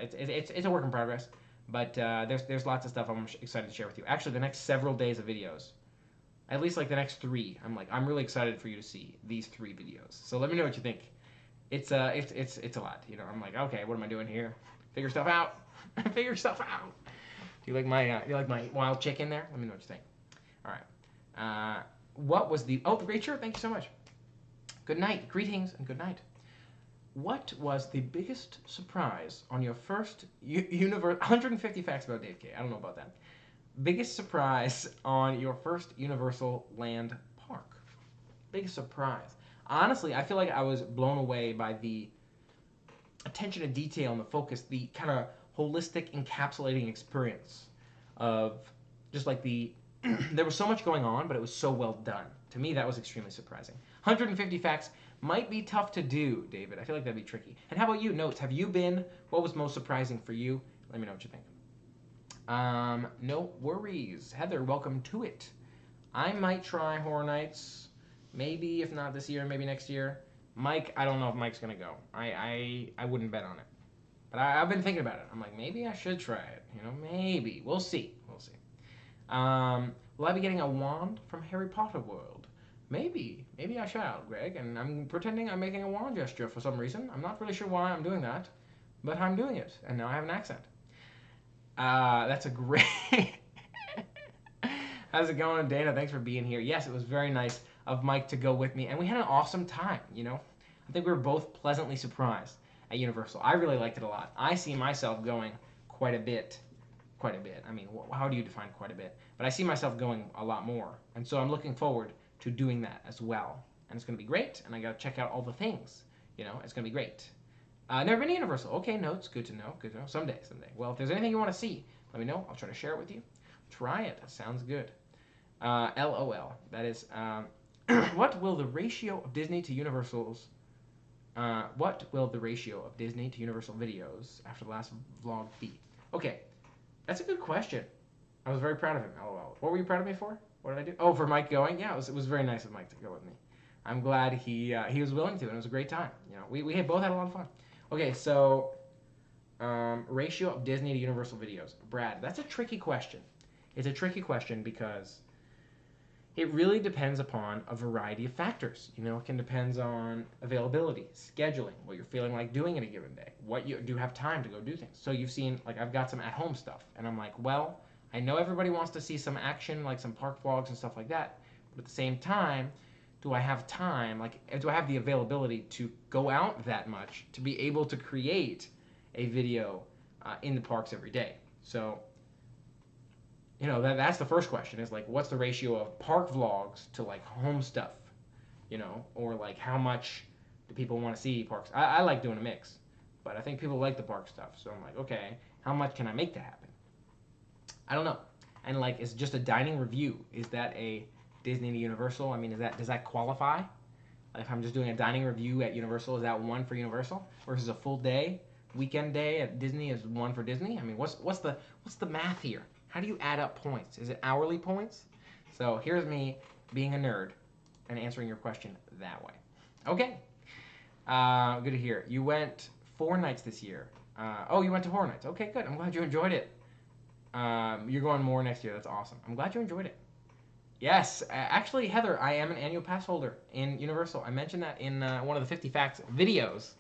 it's a work in progress. But there's lots of stuff I'm excited to share with you. Actually, the next several days of videos, at least like the next 3, I'm really excited for you to see these 3 videos. So let me know what you think. It's a lot, you know. I'm like, okay, what am I doing here? Figure stuff out. Figure stuff out. Do you like my wild chicken there? Let me know what you think. All right. What was the great shirt? Thank you so much. Good night. Greetings and good night. What was the biggest surprise on your first 150 facts about Dave K. I don't know about that. Biggest surprise on your first Universal Land Park. Biggest surprise. Honestly, I feel like I was blown away by the attention to detail and the focus, the kind of holistic encapsulating experience of just like there was so much going on, but it was so well done. To me, that was extremely surprising. 150 facts might be tough to do, David. I feel like that'd be tricky. And how about you? Notes, what was most surprising for you? Let me know what you think. No worries. Heather, welcome to it. I might try Horror Nights. Maybe if not this year, maybe next year. Mike, I don't know if Mike's gonna go. I wouldn't bet on it. But I've been thinking about it. I'm like, maybe I should try it. You know, maybe. We'll see. We'll see. Will I be getting a wand from Harry Potter World? Maybe. Maybe I shall, Greg. And I'm pretending I'm making a wand gesture for some reason. I'm not really sure why I'm doing that. But I'm doing it. And now I have an accent. That's a great... How's it going, Dana? Thanks for being here. Yes, it was very nice of Mike to go with me, and we had an awesome time, you know? I think we were both pleasantly surprised at Universal. I really liked it a lot. I see myself going quite a bit. I mean, how do you define quite a bit? But I see myself going a lot more, and so I'm looking forward to doing that as well. And it's going to be great, and I got to check out all the things, you know? It's going to be great. Never been to Universal. Okay, notes. Good to know. Good to know. Someday. Well, if there's anything you want to see, let me know. I'll try to share it with you. Try it. That sounds good. LOL. That is... what will the ratio of Disney to Universal's? What will the ratio of Disney to Universal videos after the last vlog be? Okay, that's a good question. I was very proud of him. LOL. What were you proud of me for? What did I do? Oh, for Mike going? Yeah, it was very nice of Mike to go with me. I'm glad he was willing to, and it was a great time. You know, we both had a lot of fun. Okay, so ratio of Disney to Universal videos. Brad, that's a tricky question. It's a tricky question because it really depends upon a variety of factors. You know, it can depend on availability, scheduling, what you're feeling like doing in a given day, what you do have time to go do things. So you've seen, like, I've got some at-home stuff, and I'm like, well, I know everybody wants to see some action, like some park vlogs and stuff like that, but at the same time, do I have time, like, do I have the availability to go out that much to be able to create a video in the parks every day? So, you know, that's the first question, is like, what's the ratio of park vlogs to like home stuff, you know, or like how much do people want to see parks? I like doing a mix, but I think people like the park stuff. So I'm like, okay, how much can I make that happen? I don't know. And like, is just a dining review, is that a Disney to Universal? I mean, does that qualify? Like, if I'm just doing a dining review at Universal, is that one for Universal versus a full day, weekend day at Disney is one for Disney? I mean, what's the math here? How do you add up points? Is it hourly points? So here's me being a nerd and answering your question that way. Okay. Good to hear. You went 4 nights this year. Oh, you went to Horror Nights. Okay, good. I'm glad you enjoyed it. You're going more next year. That's awesome. I'm glad you enjoyed it. Yes. Actually, Heather, I am an annual pass holder in Universal. I mentioned that in one of the 50 Facts videos.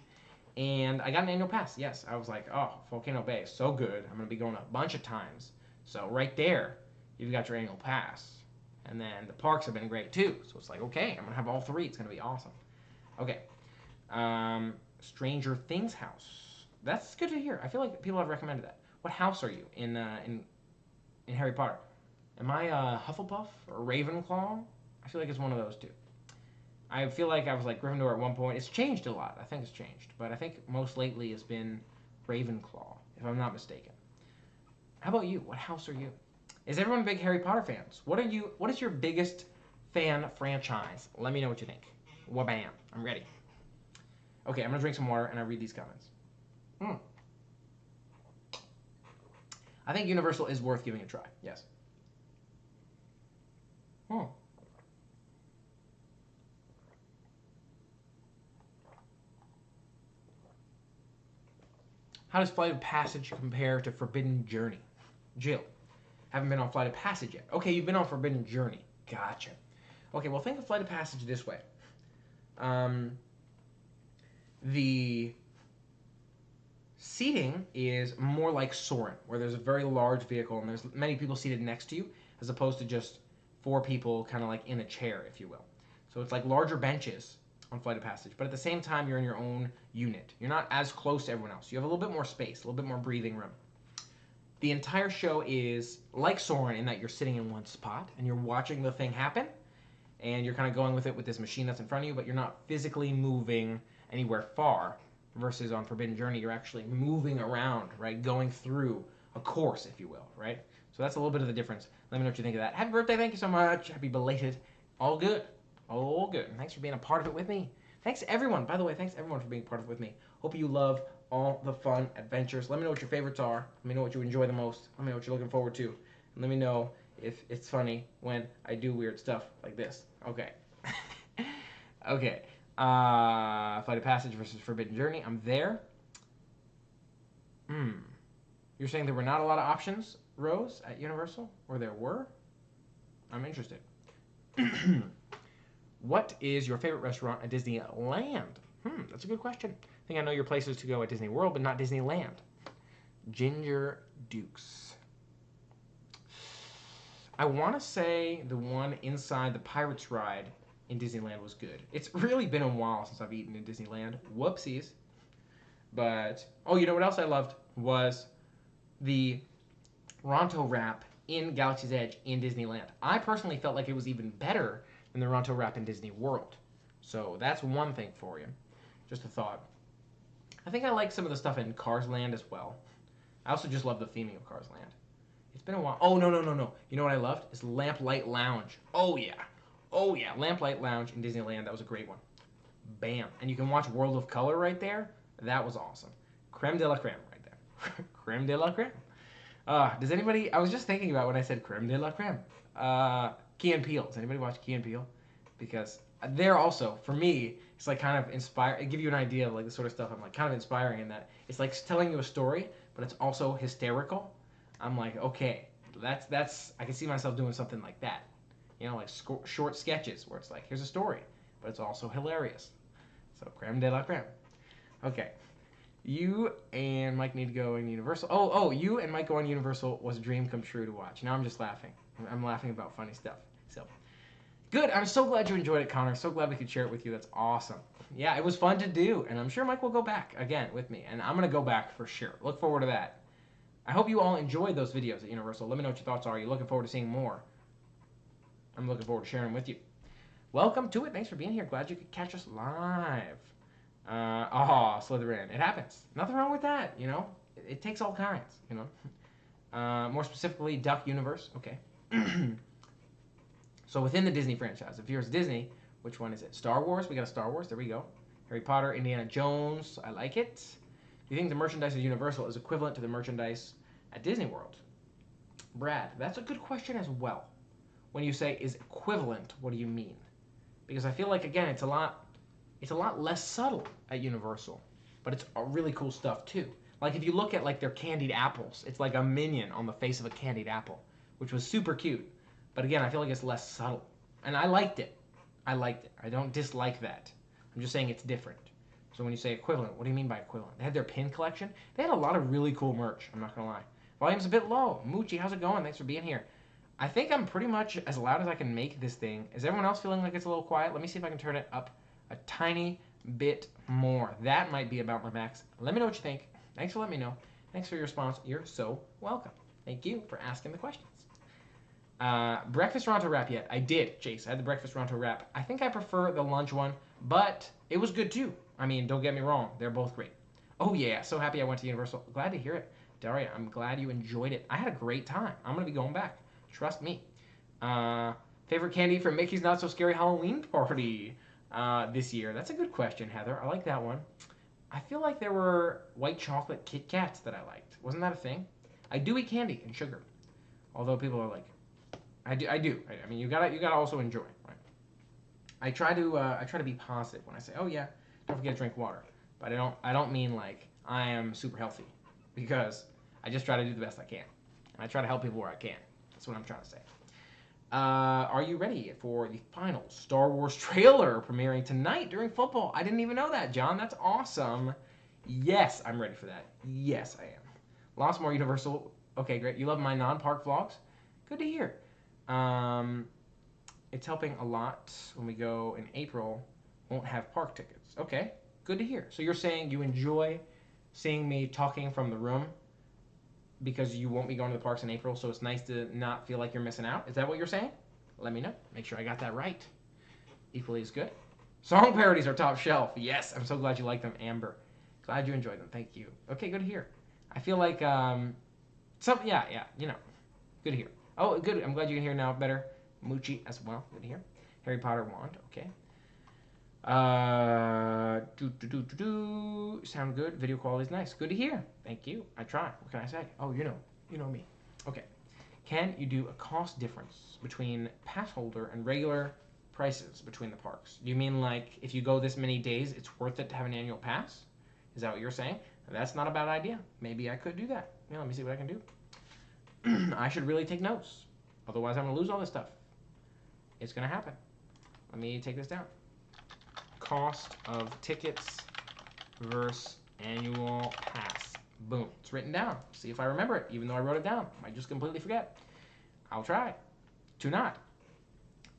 And I got an annual pass. Yes. I was like, oh, Volcano Bay is so good. I'm going to be going a bunch of times. So right there, you've got your annual pass. And then the parks have been great too. So it's like, okay, I'm going to have all three. It's going to be awesome. Okay. Stranger Things house. That's good to hear. I feel like people have recommended that. What house are you in Harry Potter? Am I Hufflepuff or Ravenclaw? I feel like it's one of those two. I feel like I was like Gryffindor at one point. It's changed a lot. I think it's changed. But I think most lately has been Ravenclaw, if I'm not mistaken. How about you? What house are you? Is everyone big Harry Potter fans? What is your biggest fan franchise? Let me know what you think. Wabam. I'm ready. Okay, I'm going to drink some water and I read these comments. I think Universal is worth giving a try. Yes. How does Flight of Passage compare to Forbidden Journey? Jill. Haven't been on Flight of Passage yet. Okay, you've been on Forbidden Journey. Gotcha. Okay, well, think of Flight of Passage this way. The seating is more like Soarin', where there's a very large vehicle and there's many people seated next to you, as opposed to just 4 people kind of like in a chair, if you will. So it's like larger benches on Flight of Passage, but at the same time, you're in your own unit. You're not as close to everyone else. You have a little bit more space, a little bit more breathing room. The entire show is like Soarin' in that you're sitting in one spot and you're watching the thing happen, and you're kind of going with it with this machine that's in front of you, but you're not physically moving anywhere far. Versus on Forbidden Journey, you're actually moving around, right? Going through a course, if you will, right? So that's a little bit of the difference. Let me know what you think of that. Happy birthday, thank you so much. Happy belated. All good. All good. Thanks for being a part of it with me. Thanks everyone. By the way, thanks everyone for being part of it with me. Hope you love all the fun adventures. Let me know what your favorites are. Let me know what you enjoy the most. Let me know what you're looking forward to. And let me know if it's funny when I do weird stuff like this. Okay. Okay. Flight of Passage versus Forbidden Journey. I'm there. You're saying there were not a lot of options, Rose, at Universal? Or there were? I'm interested. What is your favorite restaurant at Disneyland? That's a good question. I think I know your places to go at Disney World, but not Disneyland. Ginger Dukes. I want to say the one inside the Pirates ride in Disneyland was good. It's really been a while since I've eaten in Disneyland. Whoopsies. But, oh, you know what else I loved was the Ronto wrap in Galaxy's Edge in Disneyland. I personally felt like it was even better than the Ronto wrap in Disney World. So that's one thing for you. Just a thought. I think I like some of the stuff in Cars Land as well. I also just love the theming of Cars Land. It's been a while. Oh, no. You know what I loved? Is Lamplight Lounge. Oh, yeah. Lamplight Lounge in Disneyland. That was a great one. Bam. And you can watch World of Color right there. That was awesome. Creme de la creme right there. Creme de la creme. Does anybody... I was just thinking about when I said creme de la creme. Key and Peele. Does anybody watch Key and Peele? Because they're also, for me, it's like kind of inspire. It give you an idea of like the sort of stuff I'm like kind of inspiring in that it's like telling you a story, but it's also hysterical. I'm like, okay, that's I can see myself doing something like that. You know, like short sketches where it's like, here's a story, but it's also hilarious. So, creme de la creme. Okay. You and Mike need to go in Universal. Oh, you and Mike go on Universal was a dream come true to watch. Now I'm just laughing. I'm laughing about funny stuff. So, good. I'm so glad you enjoyed it, Connor. So glad we could share it with you. That's awesome. Yeah, it was fun to do, and I'm sure Mike will go back again with me, and I'm going to go back for sure. Look forward to that. I hope you all enjoyed those videos at Universal. Let me know what your thoughts are. Are you looking forward to seeing more? I'm looking forward to sharing them with you. Welcome to it. Thanks for being here. Glad you could catch us live. Slytherin. It happens. Nothing wrong with that, you know. It takes all kinds, you know. More specifically, Duck Universe. Okay. So within the Disney franchise, if yours Disney, which one is it? Star Wars? We got a Star Wars. There we go. Harry Potter, Indiana Jones. I like it. Do you think the merchandise at Universal is equivalent to the merchandise at Disney World? Brad, that's a good question as well. When you say is equivalent, what do you mean? Because I feel like, again, it's a lot less subtle at Universal, but it's really cool stuff too. Like if you look at like their candied apples, it's like a minion on the face of a candied apple, which was super cute. But again, I feel like it's less subtle, and I liked it. I don't dislike that. I'm just saying it's different. So when you say equivalent, what do you mean by equivalent? They had their pin collection. They had a lot of really cool merch. I'm not gonna lie. Volume's a bit low. Moochie, how's it going? Thanks for being here. I think I'm pretty much as loud as I can make this thing. Is everyone else feeling like it's a little quiet? Let me see if I can turn it up a tiny bit more. That might be about my max. Let me know what you think. Thanks for letting me know. Thanks for your response. You're so welcome. Thank you for asking the questions. Breakfast Toronto wrap yet? I did, Chase. I had the breakfast Toronto wrap. I think I prefer the lunch one, but it was good too. I mean, don't get me wrong. They're both great. Oh yeah, so happy I went to Universal. Glad to hear it. Daria, I'm glad you enjoyed it. I had a great time. I'm going to be going back. Trust me. Favorite candy for Mickey's Not So Scary Halloween Party this year? That's a good question, Heather. I like that one. I feel like there were white chocolate Kit Kats that I liked. Wasn't that a thing? I do eat candy and sugar. Although people are like, I do. I mean, you gotta also enjoy, right? I try to be positive when I say, oh yeah, don't forget to drink water. But I don't mean like I am super healthy, because I just try to do the best I can. And I try to help people where I can. That's what I'm trying to say. Are you ready for the final Star Wars trailer premiering tonight during football? I didn't even know that, John. That's awesome. Yes, I'm ready for that. Yes, I am. Lots more Universal. Okay, great. You love my non-park vlogs? Good to hear. It's helping a lot when we go in April. Won't have park tickets. Okay, good to hear. So you're saying you enjoy seeing me talking from the room because you won't be going to the parks in April, so it's nice to not feel like you're missing out? Is that what you're saying? Let me know. Make sure I got that right. Equally as good. Song parodies are top shelf. Yes, I'm so glad you like them, Amber. Glad you enjoyed them. Thank you. Okay, good to hear. I feel like yeah, you know, good to hear. Oh, good. I'm glad you can hear now better. Moochie as well. Good to hear. Harry Potter wand. Okay. Sound good. Video quality is nice. Good to hear. Thank you. I try. What can I say? Oh, you know me. Okay. Can you do a cost difference between pass holder and regular prices between the parks? Do you mean like if you go this many days, it's worth it to have an annual pass? Is that what you're saying? That's not a bad idea. Maybe I could do that. Yeah, let me see what I can do. I should really take notes. Otherwise, I'm going to lose all this stuff. It's going to happen. Let me take this down. Cost of tickets versus annual pass. Boom. It's written down. See if I remember it, even though I wrote it down. I might just completely forget. I'll try to not.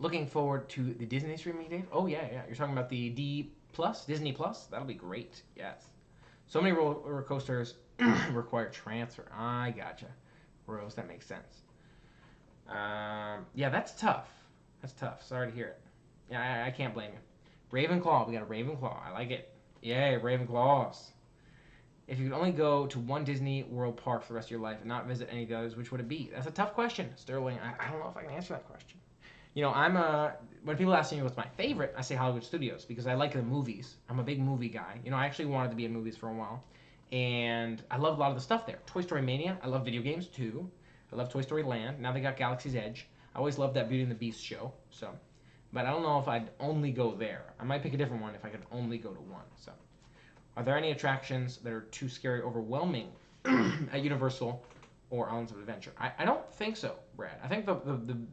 Looking forward to the Disney streaming, Dave. Oh, yeah. You're talking about the Disney Plus? That'll be great. Yes. So many roller coasters require transfer. I gotcha. Rose, that makes sense. Yeah, that's tough. That's tough. Sorry to hear it. Yeah, I can't blame you. Ravenclaw. We got a Ravenclaw. I like it. Yay, Ravenclaws. If you could only go to one Disney World park for the rest of your life and not visit any of the others, which would it be? That's a tough question, Sterling. I don't know if I can answer that question. You know, when people ask me what's my favorite, I say Hollywood Studios because I like the movies. I'm a big movie guy. You know, I actually wanted to be in movies for a while. And I love a lot of the stuff there. Toy Story Mania. I love video games too. I love Toy Story Land. Now they got Galaxy's Edge. I always loved that Beauty and the Beast show. So, but I don't know if I'd only go there. I might pick a different one if I could only go to one. So, are there any attractions that are too scary, overwhelming at Universal or Islands of Adventure? I don't think so, Brad. I think the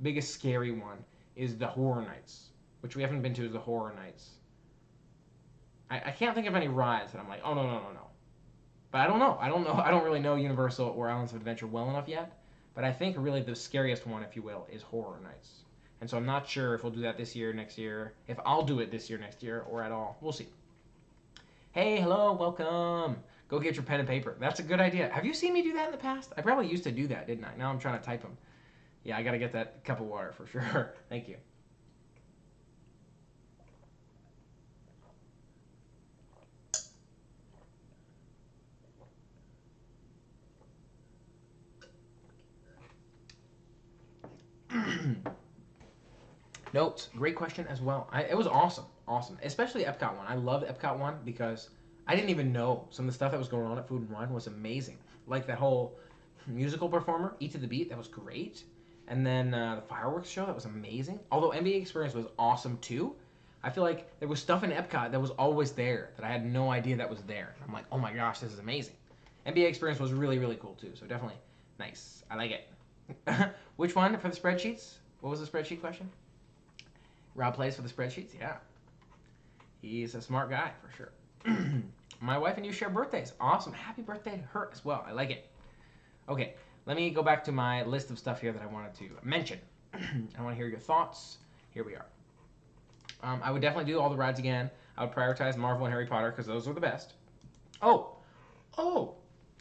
biggest scary one is the Horror Nights, which we haven't been to, is the Horror Nights. I can't think of any rides that I'm like, oh no. But I don't know. I don't really know Universal or Islands of Adventure well enough yet. But I think really the scariest one, if you will, is Horror Nights. And so I'm not sure if we'll do that this year, next year, if I'll do it this year, next year, or at all. We'll see. Hey, hello, welcome. Go get your pen and paper. That's a good idea. Have you seen me do that in the past? I probably used to do that, didn't I? Now I'm trying to type them. Yeah, I got to get that cup of water for sure. Thank you. Notes, great question as well. It was awesome, especially Epcot one. I loved Epcot one because I didn't even know some of the stuff that was going on at Food and Wine was amazing. Like that whole musical performer, Eat to the Beat, that was great. And then the fireworks show, that was amazing. Although NBA Experience was awesome too. I feel like there was stuff in Epcot that was always there that I had no idea that was there. I'm like, oh my gosh, this is amazing. NBA Experience was really, really cool too. So definitely nice. I like it. Which one for the spreadsheets? What was the spreadsheet question? Rob plays for the spreadsheets? Yeah. He's a smart guy, for sure. My wife and you share birthdays. Awesome. Happy birthday to her as well. I like it. Okay. let me go back to my list of stuff here that I wanted to mention. I want to hear your thoughts. Here we are. I would definitely do all the rides again. I would prioritize Marvel and Harry Potter because those are the best. Oh,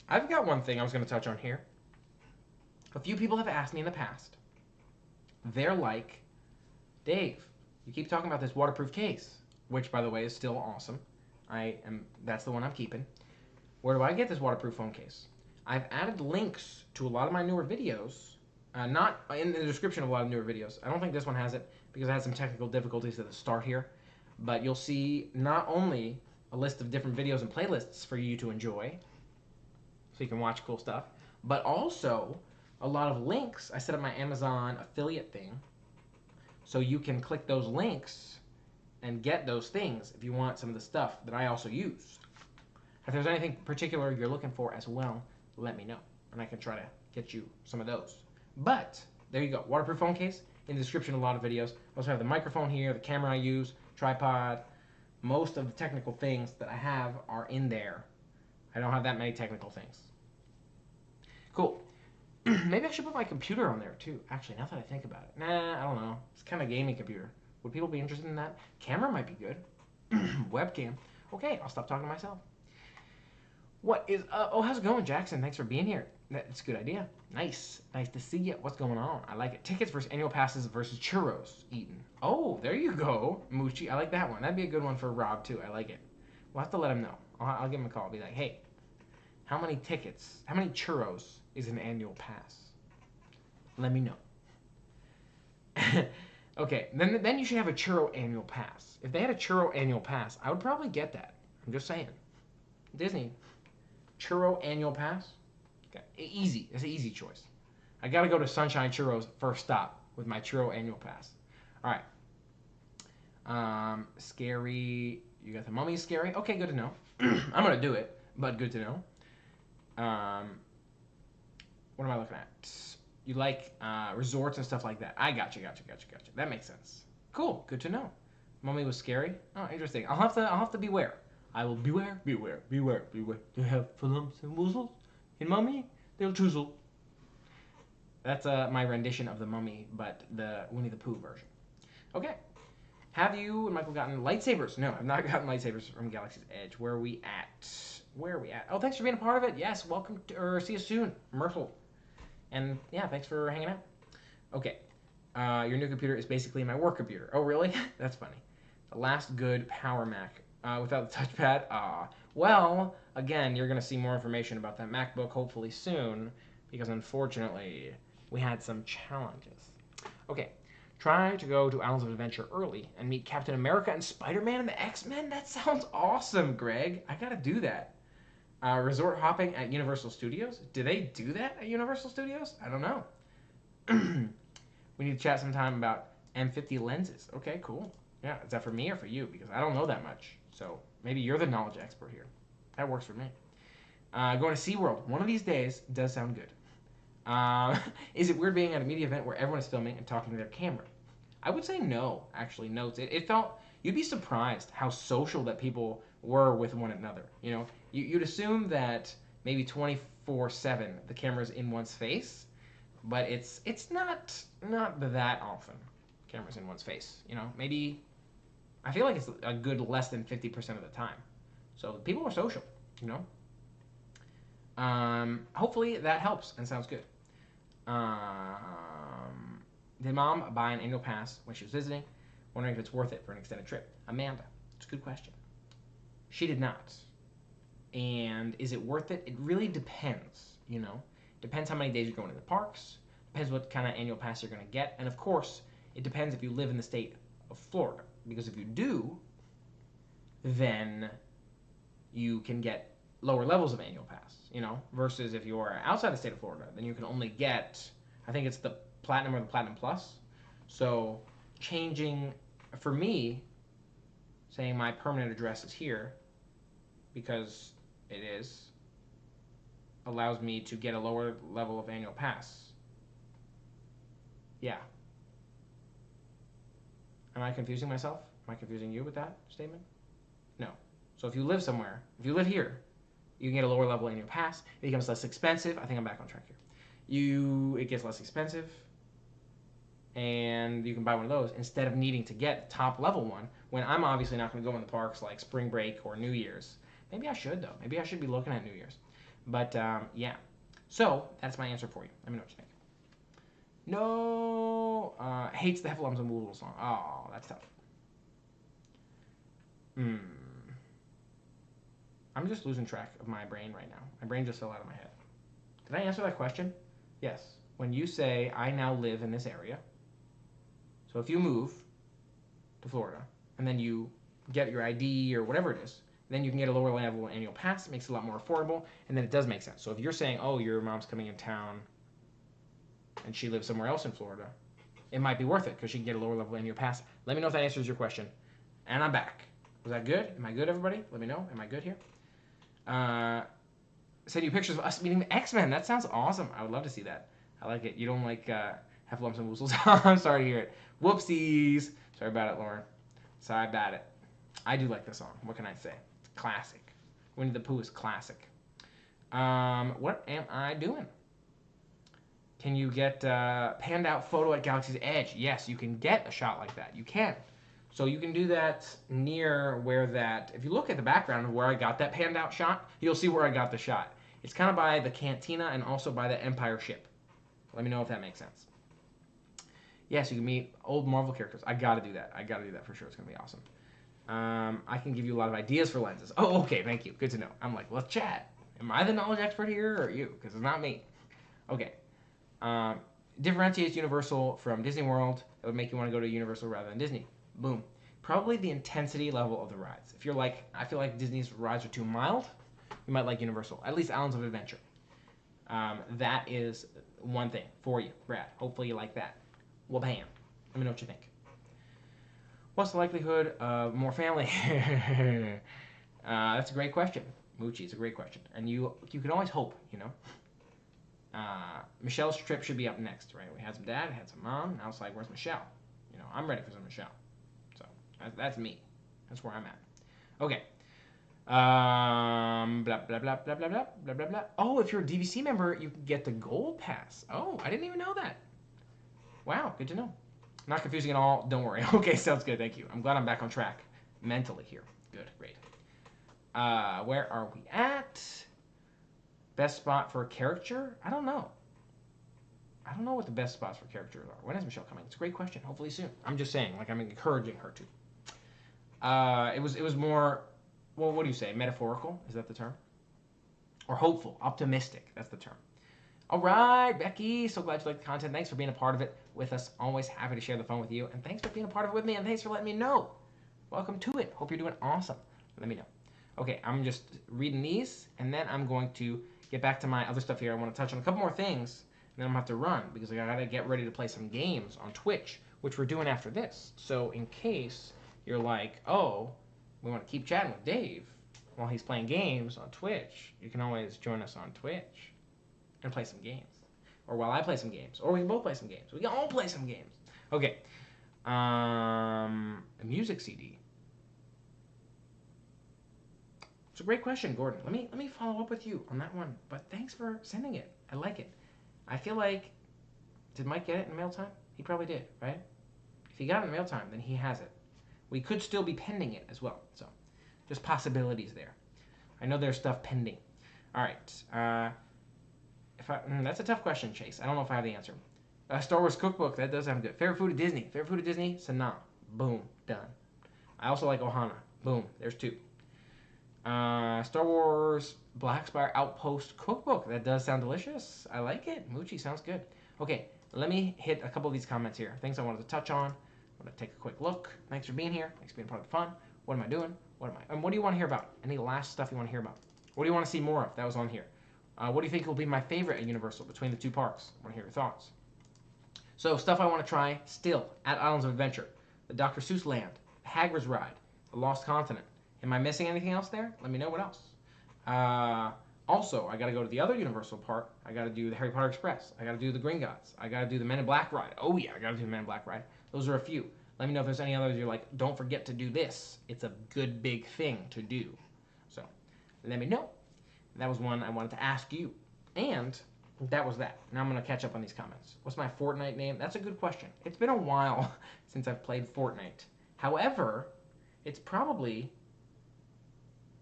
I've got one thing I was going to touch on here. A few people have asked me in the past. They're like, Dave, you keep talking about this waterproof case, which, by the way, is still awesome. That's the one I'm keeping. Where do I get this waterproof phone case? I've added links to a lot of my newer videos, not in the description of a lot of newer videos. I don't think this one has it because I had some technical difficulties at the start here. But you'll see not only a list of different videos and playlists for you to enjoy, so you can watch cool stuff, but also a lot of links. I set up my Amazon affiliate thing, so you can click those links and get those things if you want some of the stuff that I also use. If there's anything particular you're looking for as well, let me know, and I can try to get you some of those. But there you go, waterproof phone case. In the description, a lot of videos. I also have the microphone here, the camera I use, tripod. Most of the technical things that I have are in there. I don't have that many technical things. Cool. Maybe I should put my computer on there too. Actually, now that I think about it. Nah, I don't know. It's kind of a gaming computer. Would people be interested in that? Camera might be good. Webcam. Okay, I'll stop talking to myself. What is up? Oh, how's it going, Jackson? Thanks for being here. That's a good idea. Nice. Nice to see you. What's going on? I like it. Tickets versus annual passes versus churros eaten. Oh, there you go, Moochie. I like that one. That'd be a good one for Rob, too. I like it. We'll have to let him know. I'll give him a call. I'll be like, hey, how many tickets, how many churros is an annual pass? Let me know. Okay, then you should have a churro annual pass. If they had a churro annual pass, I would probably get that. I'm just saying. Disney, churro annual pass? Okay. Easy. It's an easy choice. I got to go to Sunshine Churros first stop with my churro annual pass. All right. Scary. You got the mummy scary? Okay, good to know. I'm going to do it, but good to know. What am I looking at? You like resorts and stuff like that. I gotcha. That makes sense. Cool. Good to know. Mummy was scary. Oh, interesting. I'll have to beware. I will beware. They have lumps and woozles in Mummy. They'll choozle. That's my rendition of the Mummy, but the Winnie the Pooh version. Okay. Have you and Michael gotten lightsabers? No, I've not gotten lightsabers from Galaxy's Edge. Where are we at? Oh, thanks for being a part of it. Yes, welcome or see you soon, Myrtle. And yeah, thanks for hanging out. Okay. Your new computer is basically my work computer. Oh, really? That's funny. The last good Power Mac without the touchpad. Well, again, you're going to see more information about that MacBook hopefully soon because unfortunately we had some challenges. Okay. Try to go to Islands of Adventure early and meet Captain America and Spider-Man and the X-Men? That sounds awesome, Greg. I gotta do that. Resort hopping at Universal Studios? Do they do that at Universal Studios? I don't know. We need to chat sometime about M50 lenses. Okay, cool. Yeah, is that for me or for you? Because I don't know that much. So maybe you're the knowledge expert here. That works for me. Going to SeaWorld. One of these days does sound good. Is it weird being at a media event where everyone is filming and talking to their camera? I would say no, actually. No. It felt, you'd be surprised how social that people were with one another. You know, you'd assume that maybe 24/7 the camera's in one's face, but it's not that often camera's in one's face. You know, maybe, I feel like it's a good less than 50% of the time. So people are social, you know. Hopefully that helps and sounds good. Did mom buy an annual pass when she was visiting? Wondering if it's worth it for an extended trip. Amanda, it's a good question. She did not. And is it worth it? It really depends, you know. Depends how many days you're going to the parks. Depends what kind of annual pass you're going to get. And of course, it depends if you live in the state of Florida. Because if you do, then you can get lower levels of annual pass, you know, versus if you're outside the state of Florida, then you can only get, I think it's the Platinum or the Platinum Plus. So changing, for me, saying my permanent address is here, because it is, allows me to get a lower level of annual pass. Yeah. Am I confusing myself? Am I confusing you with that statement? No. So if you live somewhere, if you live here, you can get a lower level annual pass. It becomes less expensive. I think I'm back on track here. it gets less expensive, and you can buy one of those instead of needing to get the top level one when I'm obviously not going to go in the parks like spring break or New Year's. Maybe I should though. Maybe I should be looking at New Year's. But yeah. So that's my answer for you. Let me know what you think. No, hates the Heffalumps and Woodle song. Oh, that's tough. I'm just losing track of my brain right now. My brain just fell out of my head. Did I answer that question? Yes. When you say, I now live in this area. So if you move to Florida, and then you get your ID or whatever it is, then you can get a lower level annual pass. It makes it a lot more affordable, and then it does make sense. So if you're saying, oh, your mom's coming in town, and she lives somewhere else in Florida, it might be worth it because she can get a lower level annual pass. Let me know if that answers your question. And I'm back. Was that good? Am I good, everybody? Let me know. Am I good here? Send you pictures of us meeting the X-Men. That sounds awesome. I would love to see that. I like it. You don't like Heffalumps and Woozles? I'm sorry to hear it. Whoopsies. Sorry about it, Lauren. Sorry about it. I do like the song. What can I say? It's classic. Winnie the Pooh is classic. What am I doing? Can you get panned out photo at Galaxy's Edge? Yes, you can get a shot like that. You can. So you can do that near where that, if you look at the background of where I got that panned out shot, you'll see where I got the shot. It's kind of by the cantina and also by the Empire ship. Let me know if that makes sense. Yes, you can meet old Marvel characters. I got to do that. I got to do that for sure. It's going to be awesome. I can give you a lot of ideas for lenses. Oh, okay. Thank you. Good to know. I'm like, let's chat. Am I the knowledge expert here or you? Because it's not me. Okay. Differentiates Universal from Disney World. That would make you want to go to Universal rather than Disney. Boom. Probably the intensity level of the rides. If you're like, I feel like Disney's rides are too mild, you might like Universal. At least Islands of Adventure. That is one thing for you, Brad. Hopefully you like that. Well, bam. Let me know what you think. What's the likelihood of more family? That's a great question. Moochie, it's a great question. And you can always hope, you know. Michelle's trip should be up next, right? We had some dad, had some mom. Now it's like, where's Michelle? You know, I'm ready for some Michelle. So that's me. That's where I'm at. Okay. Blah, blah, blah, blah, blah, blah, blah, blah, blah. Oh, if you're a DVC member, you can get the gold pass. Oh, I didn't even know that. Wow, good to know. Not confusing at all. Don't worry. Okay, sounds good. Thank you. I'm glad I'm back on track mentally here. Good, great. Where are we at? Best spot for a caricature? I don't know. I don't know what the best spots for characters are. When is Michelle coming? It's a great question. Hopefully soon. I'm just saying, like I'm encouraging her to. It was more, well, what do you say? Metaphorical? Is that the term? Or hopeful, optimistic. That's the term. All right, Becky. So glad you like the content. Thanks for being a part of it with us. Always happy to share the fun with you. And thanks for being a part of it with me. And thanks for letting me know. Welcome to it. Hope you're doing awesome. Let me know. Okay, I'm just reading these, and then I'm going to get back to my other stuff here. I want to touch on a couple more things. And then I'm going to have to run because I got to get ready to play some games on Twitch, which we're doing after this. So in case you're like, oh, we want to keep chatting with Dave while he's playing games on Twitch, you can always join us on Twitch and play some games. Or while I play some games. Or we can both play some games. We can all play some games. Okay. A music CD. It's a great question, Gordon. Let me follow up with you on that one. But thanks for sending it. I like it. I feel like, did Mike get it in mail time? He probably did, right? If he got it in mail time, then he has it. We could still be pending it as well. So, just possibilities there. I know there's stuff pending. All right. That's a tough question, Chase. I don't know if I have the answer. Star Wars cookbook. That does sound good. Favorite food at Disney. Favorite food at Disney? Sanaa. Boom. Done. I also like Ohana. Boom. There's two. Star Wars Black Spire Outpost cookbook. That does sound delicious. I like it. Moochie sounds good. Okay, let me hit a couple of these comments here. Things I wanted to touch on. I'm gonna take a quick look. Thanks for being here. Thanks for being part of the fun. What am I doing? And what do you want to hear about? Any last stuff you want to hear about? What do you want to see more of? That was on here. What do you think will be my favorite at Universal between the two parks? I want to hear your thoughts. So stuff I want to try still at Islands of Adventure, the Dr. Seuss Land, the Hagrid's Ride, the Lost Continent. Am I missing anything else there? Let me know what else. Also, I got to go to the other Universal park. I got to do the Harry Potter Express. I got to do the Gringotts. I got to do the Men in Black ride. Oh yeah, I got to do the Men in Black ride. Those are a few. Let me know if there's any others you're like, don't forget to do this. It's a good big thing to do. So let me know. That was one I wanted to ask you. And that was that. Now I'm going to catch up on these comments. What's my Fortnite name? That's a good question. It's been a while since I've played Fortnite. However, it's probably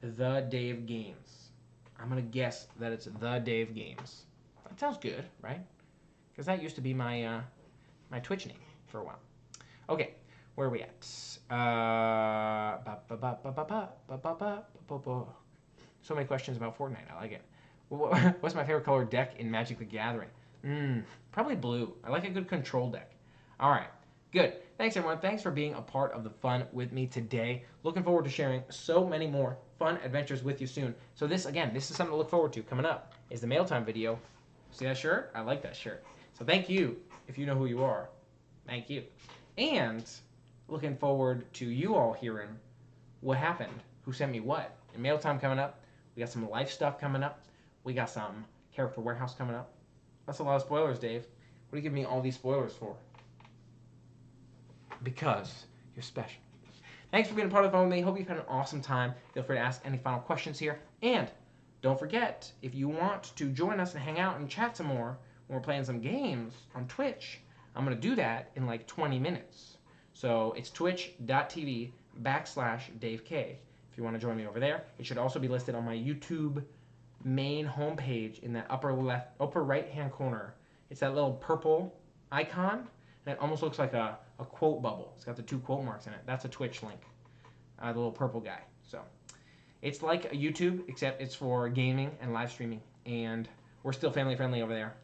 The Dave Games. I'm going to guess that it's The Dave Games. That sounds good, right? Because that used to be my my Twitch name for a while. Okay, where are we at? So many questions about Fortnite. I like it. What's my favorite color deck in Magic the Gathering? Probably blue. I like a good control deck. All right, good. Thanks, everyone. Thanks for being a part of the fun with me today. Looking forward to sharing so many more fun adventures with you soon. So this, again, this is something to look forward to. Coming up is the mail time video. See that shirt? I like that shirt. So thank you, if you know who you are. Thank you. And looking forward to you all hearing what happened, who sent me what. And mail time coming up. We got some life stuff coming up. We got some Character Warehouse coming up. That's a lot of spoilers, Dave. What are you giving me all these spoilers for? Because you're special. Thanks for being a part of the fun with me. Hope you've had an awesome time. Feel free to ask any final questions here. And don't forget, if you want to join us and hang out and chat some more when we're playing some games on Twitch, I'm going to do that in like 20 minutes. So it's twitch.tv/DaveK. If you want to join me over there, it should also be listed on my YouTube main homepage in that upper right hand corner. It's that little purple icon, and it almost looks like a quote bubble. It's got the 2 quote marks in it. That's a Twitch link, the little purple guy. So it's like a YouTube, except it's for gaming and live streaming, and we're still family friendly over there.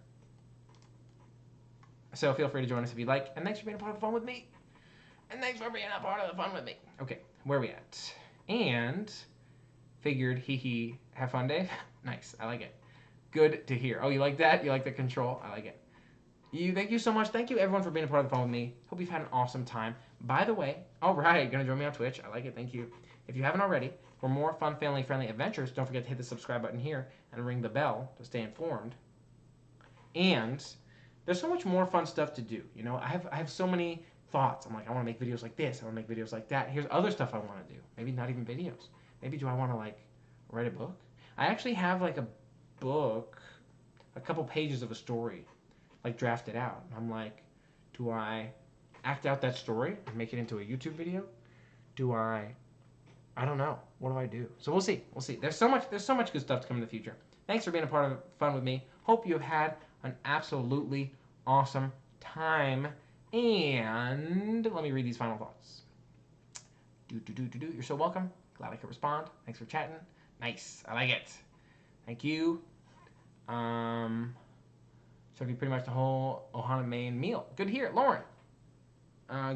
So feel free to join us if you'd like, and thanks for being a part of the fun with me. And thanks for being a part of the fun with me. Okay, where are we at? And figured, have fun, Dave? Nice, I like it. Good to hear. Oh, you like that? You like the control? I like it. Thank you so much. Thank you, everyone, for being a part of the fun with me. Hope you've had an awesome time. By the way, all right, gonna join me on Twitch. I like it. Thank you. If you haven't already, for more fun, family-friendly adventures, don't forget to hit the subscribe button here and ring the bell to stay informed. And there's so much more fun stuff to do. You know, I have so many thoughts. I'm like, I want to make videos like this. I want to make videos like that. Here's other stuff I want to do. Maybe not even videos. Maybe do I want to like write a book? I actually have like a book, a couple pages of a story, like drafted out. I'm like, do I act out that story and make it into a YouTube video? Do I don't know. What do I do? So we'll see. We'll see. There's so much good stuff to come in the future. Thanks for being a part of fun with me. Hope you have had an absolutely awesome time. And let me read these final thoughts. You're so welcome. Glad I could respond. Thanks for chatting. Nice. I like it. Thank you. Served you pretty much the whole Ohana main meal. Good to hear. Lauren.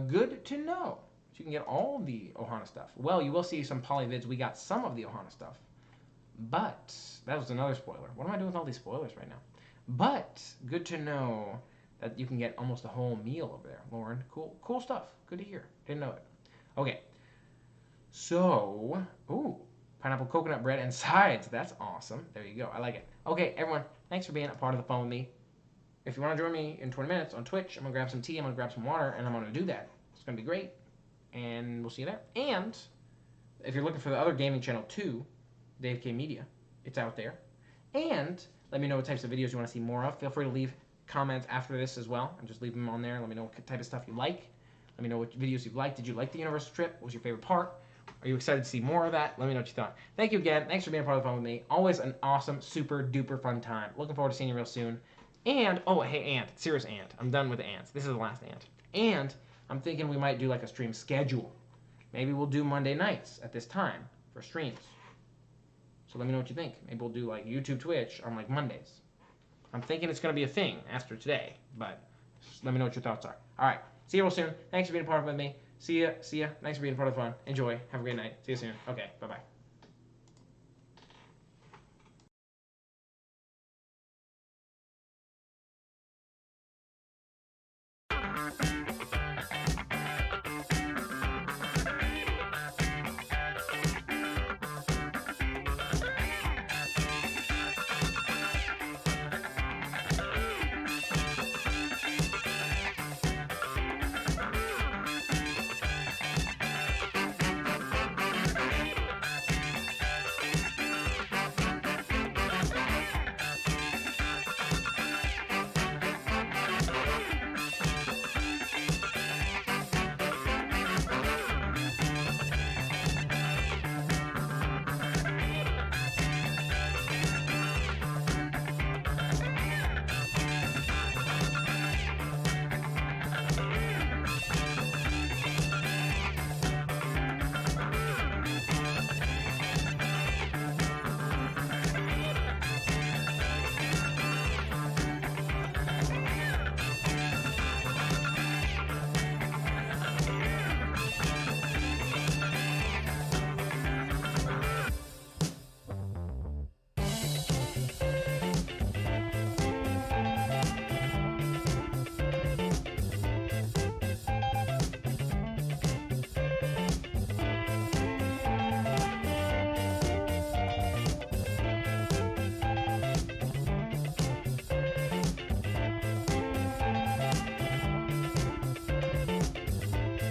Good to know. So you can get all the Ohana stuff. Well, you will see some poly vids. We got some of the Ohana stuff. But that was another spoiler. What am I doing with all these spoilers right now? But good to know that you can get almost a whole meal over there, Lauren. Cool stuff. Good to hear. Didn't know it. Okay. So, pineapple coconut bread and sides. That's awesome. There you go. I like it. Okay, everyone. Thanks for being a part of the fun with me. If you want to join me in 20 minutes on Twitch, I'm going to grab some tea, I'm going to grab some water, and I'm going to do that. It's going to be great. And we'll see you there. And if you're looking for the other gaming channel too, Dave K Media, it's out there. And let me know what types of videos you want to see more of. Feel free to leave comments after this as well, and just leave them on there. Let me know what type of stuff you like. Let me know what videos you've liked. Did you like the Universal trip? What was your favorite part? Are you excited to see more of that? Let me know what you thought. Thank you again. Thanks for being a part of the fun with me. Always an awesome, super duper fun time. Looking forward to seeing you real soon. And, oh, hey, Ant. Serious Ant. I'm done with the ants. This is the last ant. And I'm thinking we might do like a stream schedule. Maybe we'll do Monday nights at this time for streams. So let me know what you think. Maybe we'll do like YouTube, Twitch on like Mondays. I'm thinking it's going to be a thing after today, but let me know what your thoughts are. All right. See you real soon. Thanks for being a part of it with me. See ya. Thanks for being a part of the fun. Enjoy. Have a great night. See you soon. Okay. Bye-bye.